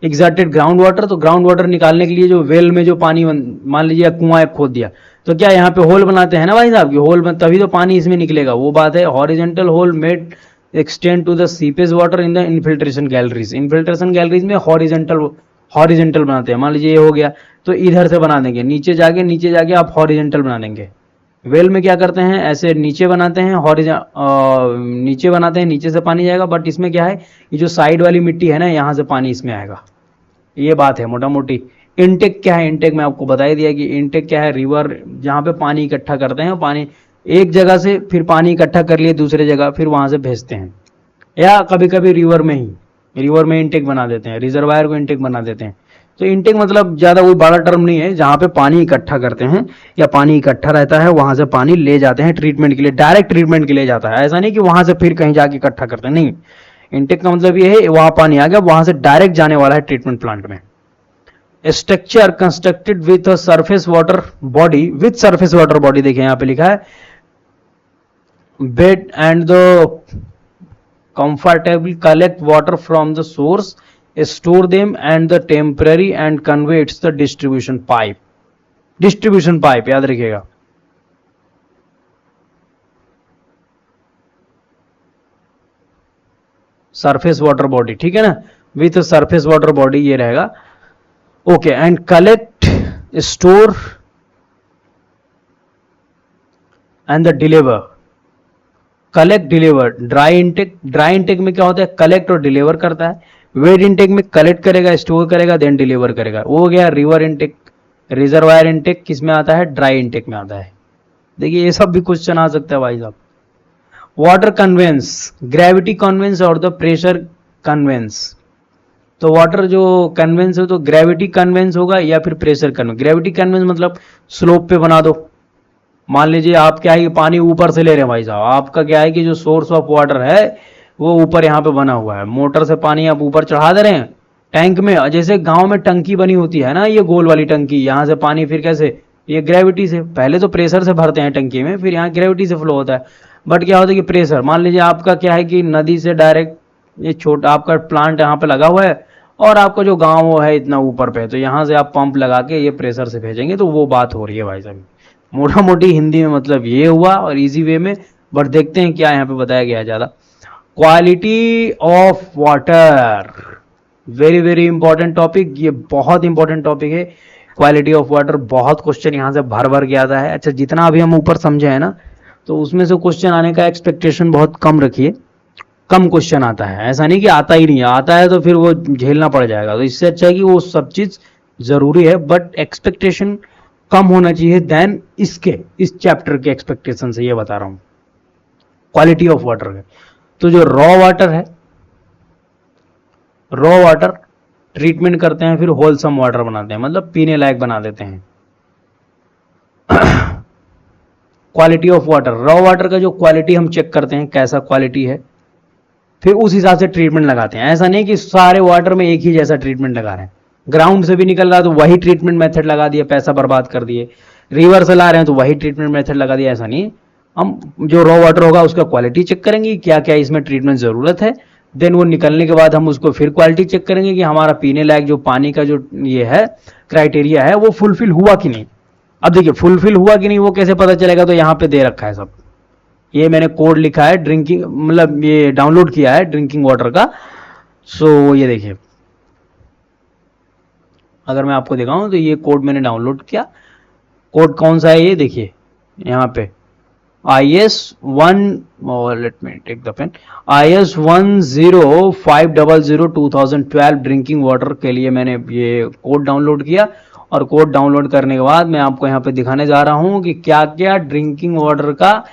exerted ground water. तो ग्राउंड वाटर निकालने के लिए जो वेल में जो पानी, मान लीजिए कुआं एक खोद दिया, तो क्या यहाँ पे होल बनाते हैं ना भाई साहब, कि होल में तभी तो पानी इसमें निकलेगा, वो बात है। Horizontal hole made extend to the seepage water in the infiltration galleries. Infiltration galleries में हॉरिजेंटल बनाते हैं। मान लीजिए ये हो गया, तो इधर से बना देंगे, नीचे जाके आप हॉरिजेंटल बना देंगे। वेल में क्या करते हैं? ऐसे नीचे बनाते हैं, नीचे बनाते हैं, नीचे से पानी जाएगा। बट इसमें क्या है, ये जो साइड वाली मिट्टी है ना, यहाँ से पानी इसमें आएगा। ये बात है मोटा मोटी। इनटेक क्या है? इनटेक में आपको बता ही दिया कि इनटेक क्या है, रिवर जहाँ पे पानी इकट्ठा करते हैं, पानी एक जगह से फिर पानी इकट्ठा कर लिए दूसरे जगह, फिर वहां से भेजते हैं। या कभी कभी रिवर में इनटेक बना देते हैं, रिजर्वायर को इनटेक बना देते हैं। तो इनटेक मतलब ज्यादा कोई बड़ा टर्म नहीं है, जहां पे पानी इकट्ठा करते हैं या पानी इकट्ठा रहता है, वहां से पानी ले जाते हैं ट्रीटमेंट के लिए, डायरेक्ट ट्रीटमेंट के लिए जाता है। ऐसा नहीं कि वहां से फिर कहीं जाके इकट्ठा करते हैं, नहीं। इनटेक का मतलब ये है वहां पानी आ गया, वहां से डायरेक्ट जाने वाला है ट्रीटमेंट प्लांट में। Structure constructed with surface water body, देखिए यहां पे लिखा है bed and the comfortably collect water from the source, store them and the temporary and convey its the distribution pipe याद रखिएगा। सरफेस वाटर बॉडी, ठीक है ना, विथ सरफेस वाटर बॉडी ये रहेगा। Okay, and collect, store and the deliver. Collect, deliver. Dry intake में क्या होता है? कलेक्ट और डिलीवर करता है। वेट इंटेक में कलेक्ट करेगा, स्टोर करेगा, देन डिलीवर करेगा। वो हो गया रिवर इंटेक। रिजर्वायर इंटेक किस में आता है? ड्राई इंटेक में आता है। देखिए ये सब भी क्वेश्चन आ सकता है भाई साहब। वाटर कन्वेंस, ग्रेविटी कन्वेंस और द प्रेशर कन्वेंस। तो वाटर जो कन्वेंस हो तो ग्रेविटी कन्वेंस होगा या फिर प्रेशर कन्वेंस। ग्रेविटी कन्वेंस मतलब स्लोप पे बना दो। मान लीजिए आप क्या है कि पानी ऊपर से ले रहे हैं भाई साहब, आपका क्या है कि जो सोर्स ऑफ वाटर है वो ऊपर यहाँ पे बना हुआ है, मोटर से पानी आप ऊपर चढ़ा दे रहे हैं टैंक में। जैसे गांव में टंकी बनी होती है ना, ये गोल वाली टंकी, यहाँ से पानी फिर कैसे, ये ग्रेविटी से, पहले तो प्रेशर से भरते हैं टंकी में, फिर यहाँ ग्रेविटी से फ्लो होता है। बट क्या होता है कि प्रेशर, मान लीजिए आपका क्या है कि नदी से डायरेक्ट ये छोटा आपका प्लांट यहाँ पे लगा हुआ है और आपका जो गाँव है इतना ऊपर पे, तो यहाँ से आप पंप लगा के ये प्रेशर से भेजेंगे, तो वो बात हो रही है भाई साहब। मोटा मोटी हिंदी में मतलब ये हुआ और इजी वे में, बट देखते हैं क्या यहाँ पे बताया गया है ज्यादा। Quality of water, very very important topic, ये बहुत इंपॉर्टेंट टॉपिक है। क्वालिटी ऑफ वाटर, बहुत क्वेश्चन यहाँ से भर भर के आता है। अच्छा, जितना अभी हम ऊपर समझे हैं ना, तो उसमें से क्वेश्चन आने का एक्सपेक्टेशन बहुत कम रखिए। कम क्वेश्चन आता है, ऐसा नहीं कि आता ही नहीं है, आता है तो फिर वो झेलना पड़ जाएगा। तो इससे अच्छा है कि वो सब चीज जरूरी है, बट एक्सपेक्टेशन कम होना चाहिए देन इसके, इस चैप्टर के एक्सपेक्टेशन से, ये बता रहा हूं क्वालिटी ऑफ वाटर है। तो जो रॉ वाटर है, रॉ वाटर ट्रीटमेंट करते हैं, फिर होलसम वाटर बनाते हैं, मतलब पीने लायक बना देते हैं। Quality of water, raw water का जो क्वालिटी हम चेक करते हैं कैसा क्वालिटी है, फिर उस हिसाब से ट्रीटमेंट लगाते हैं। ऐसा नहीं कि सारे वाटर में एक ही जैसा ट्रीटमेंट लगा रहे हैं, ग्राउंड से भी निकल रहा तो वही ट्रीटमेंट मेथड लगा दिया, पैसा बर्बाद कर दिए। रिवर से ला रहे हैं तो वही ट्रीटमेंट मेथड लगा दिया, ऐसा नहीं। हम जो रॉ वाटर होगा उसका क्वालिटी चेक करेंगे, क्या क्या इसमें ट्रीटमेंट जरूरत है। देन वो निकलने के बाद हम उसको फिर क्वालिटी चेक करेंगे कि हमारा पीने लायक जो पानी का जो ये है क्राइटेरिया है वो फुलफिल हुआ कि नहीं। अब देखिए फुलफिल हुआ कि नहीं वो कैसे पता चलेगा, तो यहाँ पे दे रखा है सब, ये मैंने कोड लिखा है ड्रिंकिंग, मतलब ये डाउनलोड किया है ड्रिंकिंग वाटर का। सो ये देखिए, अगर मैं आपको दिखाऊं तो ये कोड मैंने डाउनलोड किया। कोड कौन सा है ये देखिए यहाँ पे, IS1, let me take the pen, IS10500 drinking water के लिए मैंने ये कोड डाउनलोड किया। और कोड डाउनलोड करने के बाद मैं आपको यहाँ पे दिखाने जा रहा हूँ कि क्या क्या ड्रिंकिंग वाटर का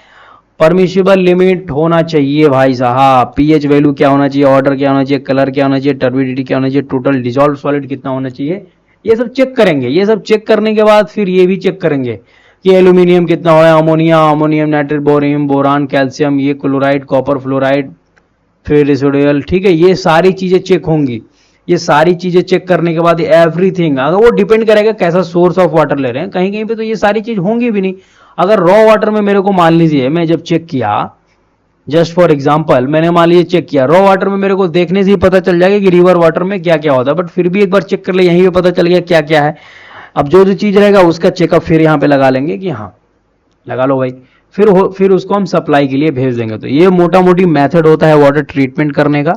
परमिशिबल लिमिट होना चाहिए भाई साहब। पीएच वैल्यू क्या होना चाहिए, ऑर्डर क्या होना चाहिए, कलर क्या होना चाहिए, टर्बिडिटी क्या होना चाहिए, टोटल डिजॉल्व सॉलिड कितना होना चाहिए, ये सब चेक करेंगे। ये सब चेक करने के बाद फिर ये भी चेक करेंगे कि एल्यूमिनियम कितना हो, ammonia, ammonium nitrate, bohrium, boron, calcium, ये क्लोराइड, कॉपर फ्लोराइड, फिर रेसिडुअल, ठीक है। ये सारी चीजें चेक होंगी। ये सारी चीजें चेक करने के बाद एवरीथिंग, अगर वो डिपेंड करेगा कैसा सोर्स ऑफ वाटर ले रहे हैं, कहीं कहीं पे तो ये सारी चीज होंगी भी नहीं। अगर रॉ वाटर में मेरे को मान लीजिए, मैं जब चेक किया, जस्ट फॉर एग्जाम्पल मैंने मान लीजिए चेक किया, रॉ वाटर में मेरे को देखने से ही पता चल जाएगा कि रिवर वाटर में क्या क्या होता है, बट फिर भी एक बार चेक कर ले, यहीं पे पता चल गया क्या क्या है। अब जो जो चीज रहेगा उसका चेकअप फिर यहाँ पे लगा लेंगे कि हाँ लगा लो भाई, फिर उसको हम सप्लाई के लिए भेज देंगे। तो ये मोटा मोटी मेथड होता है वाटर ट्रीटमेंट करने का।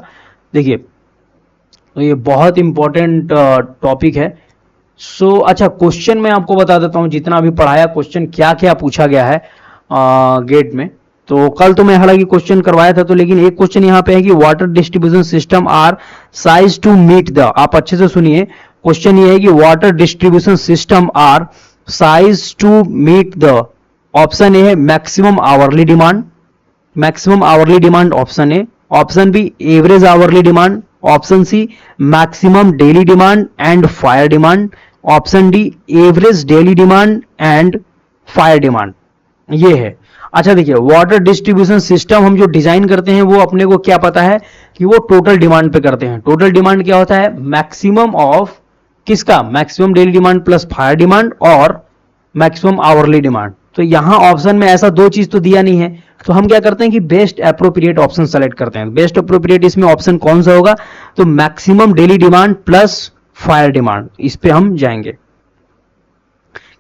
देखिए, तो ये बहुत इंपॉर्टेंट टॉपिक है। सो अच्छा, क्वेश्चन मैं आपको बता देता हूं, जितना अभी पढ़ाया क्वेश्चन क्या क्या पूछा गया है गेट में। तो कल तो मैं हालांकि क्वेश्चन करवाया था, तो लेकिन एक क्वेश्चन यहाँ पे है कि water distribution system are size to meet the, आप अच्छे से सुनिए, क्वेश्चन ये है कि water distribution system are size to meet the, option A है maximum hourly demand, maximum hourly demand option A, option B average hourly demand, option C maximum daily demand and fire demand, option D average daily demand and fire demand, ये है। अच्छा देखिए, water distribution system हम जो design करते हैं वो अपने को क्या पता है कि वो टोटल डिमांड पे करते हैं। टोटल डिमांड क्या होता है, मैक्सिमम ऑफ किसका, maximum daily demand plus fire demand और मैक्सिमम आवरली डिमांड। तो यहां ऑप्शन में ऐसा दो चीज तो दिया नहीं है, तो हम क्या करते हैं कि बेस्ट अप्रोप्रिएट ऑप्शन सेलेक्ट करते हैं। बेस्ट अप्रोप्रिएट इसमें ऑप्शन कौन सा होगा, तो maximum daily demand plus fire demand, इस पे हम जाएंगे,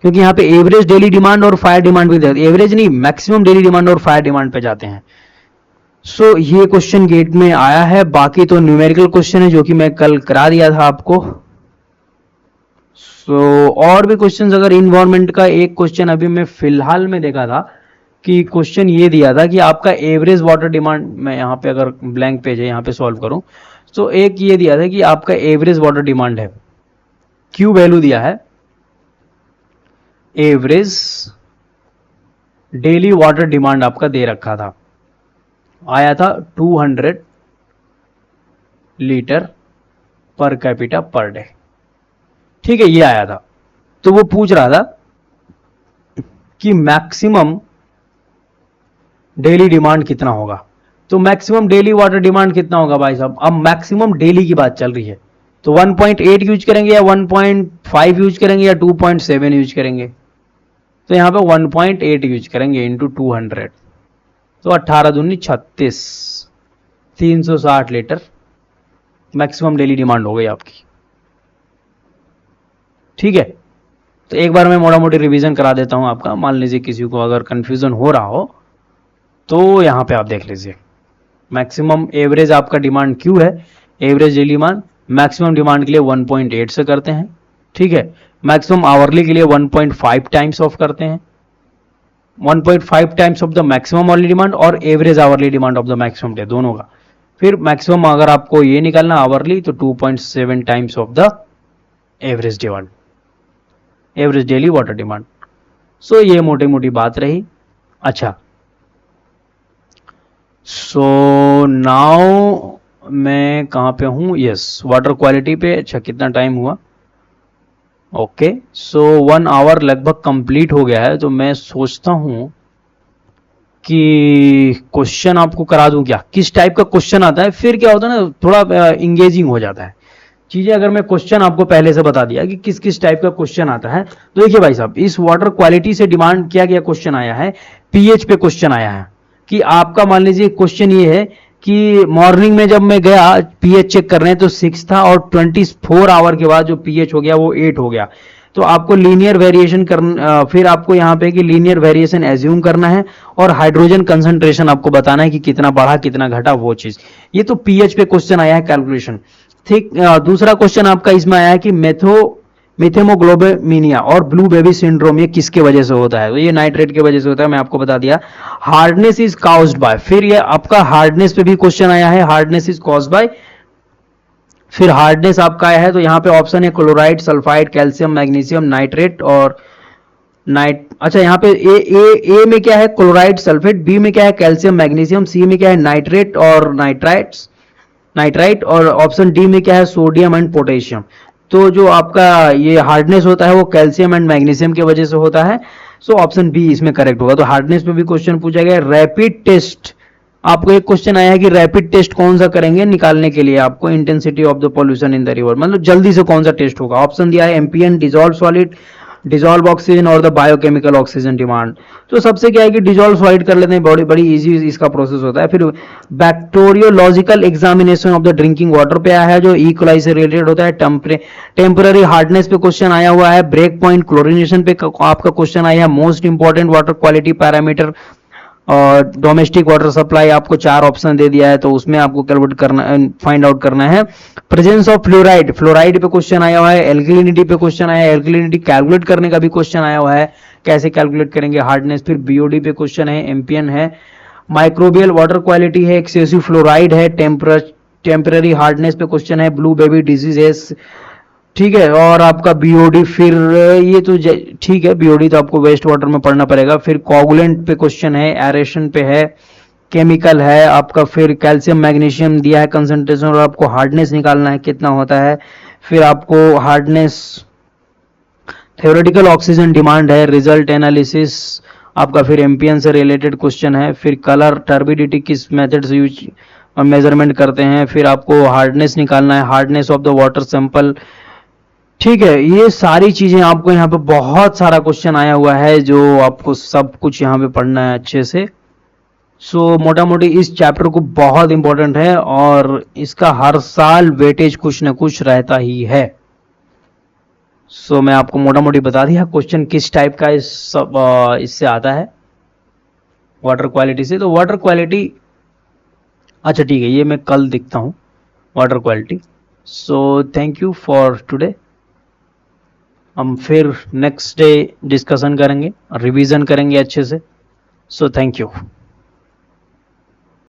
क्योंकि यहाँ पे एवरेज डेली डिमांड और फायर डिमांड भी देते हैं, एवरेज नहीं मैक्सिमम डेली डिमांड और फायर डिमांड पे जाते हैं। सो ये क्वेश्चन गेट में आया है। बाकी तो न्यूमेरिकल क्वेश्चन है जो कि मैं कल करा दिया था आपको। सो और भी क्वेश्चंस, अगर इन्वायरमेंट का एक क्वेश्चन अभी मैं फिलहाल में देखा था कि क्वेश्चन ये दिया था कि आपका एवरेज वाटर डिमांड, मैं यहाँ पे अगर ब्लैंक पेज है यहाँ पे सॉल्व करूं, तो एक ये दिया था कि आपका एवरेज वाटर डिमांड है, क्यू वैल्यू दिया है, एवरेज डेली वाटर डिमांड आपका दे रखा था, आया था 200 litre per capita per day, ठीक है, ये आया था। तो वो पूछ रहा था कि मैक्सिमम डेली डिमांड कितना होगा। तो मैक्सिमम डेली वाटर डिमांड कितना होगा भाई साहब, अब मैक्सिमम डेली की बात चल रही है, तो 1.8 यूज करेंगे या 1.5 यूज करेंगे या 2.7 यूज करेंगे, तो यहां पे 1.8 यूज करेंगे इंटू 200, तो 18 दूनी 36, 360 लीटर मैक्सिमम डेली डिमांड हो गई आपकी, ठीक है। तो एक बार मैं मोटा मोटी रिवीजन करा देता हूं आपका, मान लीजिए किसी को अगर कंफ्यूजन हो रहा हो तो यहाँ पे आप देख लीजिए। मैक्सिमम एवरेज आपका डिमांड क्यू है, average daily demand maximum demand के लिए 1.8 से करते हैं, ठीक है। मैक्सिमम आवरली के लिए 1.5 टाइम्स ऑफ करते हैं, 1.5 times of the maximum hourly demand और average hourly demand of the maximum day, दोनों का। फिर मैक्सिमम अगर आपको ये निकालना आवरली तो 2.7 times of the average demand, average daily water demand. So ये मोटी मोटी बात रही। अच्छा, सो नाउ मैं कहाँ पे हूँ, यस वाटर क्वालिटी पे। अच्छा कितना टाइम हुआ, ओके सो 1 आवर लगभग कंप्लीट हो गया है। तो मैं सोचता हूँ कि क्वेश्चन आपको करा दूं क्या, किस टाइप का क्वेश्चन आता है, फिर क्या होता है ना थोड़ा इंगेजिंग हो जाता है चीजें। अगर मैं क्वेश्चन आपको पहले से बता दिया कि किस किस टाइप का क्वेश्चन आता है, तो देखिए भाई साहब इस वाटर क्वालिटी से डिमांड किया गया क्वेश्चन आया है, पीएच पे क्वेश्चन आया है कि आपका मान लीजिए क्वेश्चन ये है कि मॉर्निंग में जब मैं गया पीएच चेक करने तो 6 था और 24 आवर के बाद जो पीएच हो गया वो 8 हो गया। तो आपको लीनियर वेरिएशन करना, फिर आपको यहाँ पे कि लीनियर वेरिएशन एज्यूम करना है और हाइड्रोजन कंसंट्रेशन आपको बताना है कि कितना बढ़ा कितना घटा वो चीज। ये तो पीएच पे क्वेश्चन आया है कैलकुलेशन, ठीक। दूसरा क्वेश्चन आपका इसमें आया है कि मिथेमोग्लोबिनिया और ब्लू बेबी सिंड्रोम ये किसके वजह से होता है, तो ये नाइट्रेट की वजह से होता है, मैं आपको बता दिया। हार्डनेस इज काउज्ड बाय, फिर ये आपका हार्डनेस पे भी क्वेश्चन आया है, हार्डनेस इज कॉज्ड बाय। फिर हार्डनेस आपका आया है तो यहाँ पे ऑप्शन है chloride, sulphide, calcium, magnesium, nitrate और अच्छा यहाँ पे ए में क्या है क्लोराइड सल्फेट, बी में क्या है कैल्शियम मैग्नीशियम, सी में क्या है नाइट्रेट और नाइट्राइट और ऑप्शन डी में क्या है सोडियम एंड पोटेशियम। तो जो आपका ये हार्डनेस होता है वो कैल्शियम एंड मैग्नीशियम की वजह से होता है। सो ऑप्शन बी इसमें करेक्ट होगा। तो हार्डनेस पे भी क्वेश्चन पूछा गया। रैपिड टेस्ट, आपको एक क्वेश्चन आया है कि रैपिड टेस्ट कौन सा करेंगे निकालने के लिए आपको intensity of the pollution in the river, मतलब जल्दी से कौन सा टेस्ट होगा। ऑप्शन दिया है MPN, dissolve solid, dissolve oxygen और द बायोकेमिकल ऑक्सीजन डिमांड। तो सबसे क्या है कि डिजॉल्व सॉलिड कर लेते हैं, बड़ी बड़ी इजी इसका प्रोसेस होता है। फिर bacteriological examination of the drinking water पे आया है जो ई कोलाई से रिलेटेड होता है। टेम्पररी हार्डनेस पे क्वेश्चन आया हुआ है। ब्रेक पॉइंट क्लोरिनेशन पे आपका क्वेश्चन आया है। Most important water quality parameter और डोमेस्टिक वाटर सप्लाई आपको 4 ऑप्शन दे दिया है तो उसमें आपको कैलकुलेट करना, फाइंड आउट करना है। प्रेजेंस ऑफ फ्लोराइड, फ्लोराइड पे क्वेश्चन आया हुआ है। एल्कलिनिटी पे क्वेश्चन आया है, एल्कलिनिटी कैलकुलेट करने का भी क्वेश्चन आया हुआ है, कैसे कैलकुलेट करेंगे हार्डनेस। फिर बीओडी पे क्वेश्चन है, एम्पियन है, माइक्रोबियल वाटर क्वालिटी है, एक्सेसिव फ्लोराइड है, टेम्पररी हार्डनेस पे क्वेश्चन है, ब्लू बेबी डिजीज है, ठीक है। और आपका बीओडी, फिर ये तो ठीक है, बीओडी तो आपको वेस्ट वाटर में पढ़ना पड़ेगा। फिर कोगुलेंट पे क्वेश्चन है, एरेशन पे है, केमिकल है आपका, फिर कैल्शियम मैग्नीशियम दिया है कंसंट्रेशन और आपको हार्डनेस निकालना है कितना होता है। फिर आपको हार्डनेस, थ्योरेटिकल ऑक्सीजन डिमांड है, रिजल्ट एनालिसिस आपका, फिर एम्पियन से रिलेटेड क्वेश्चन है। फिर कलर टर्बिडिटी किस मेथड से यूज मेजरमेंट करते हैं। फिर आपको हार्डनेस निकालना है, hardness of the water sample, ठीक है। ये सारी चीजें आपको यहाँ पे बहुत सारा क्वेश्चन आया हुआ है जो आपको सब कुछ यहाँ पे पढ़ना है अच्छे से। सो मोटा मोटी इस चैप्टर को बहुत इंपॉर्टेंट है और इसका हर साल वेटेज कुछ ना कुछ रहता ही है। सो मैं आपको मोटा मोटी बता दिया क्वेश्चन किस टाइप का इससे आता है वाटर क्वालिटी से। तो वाटर क्वालिटी, अच्छा ठीक है, ये मैं कल दिखता हूँ water quality. So thank you for today. हम फिर नेक्स्ट डे डिस्कशन करेंगे, रिवीजन करेंगे अच्छे से। So thank you.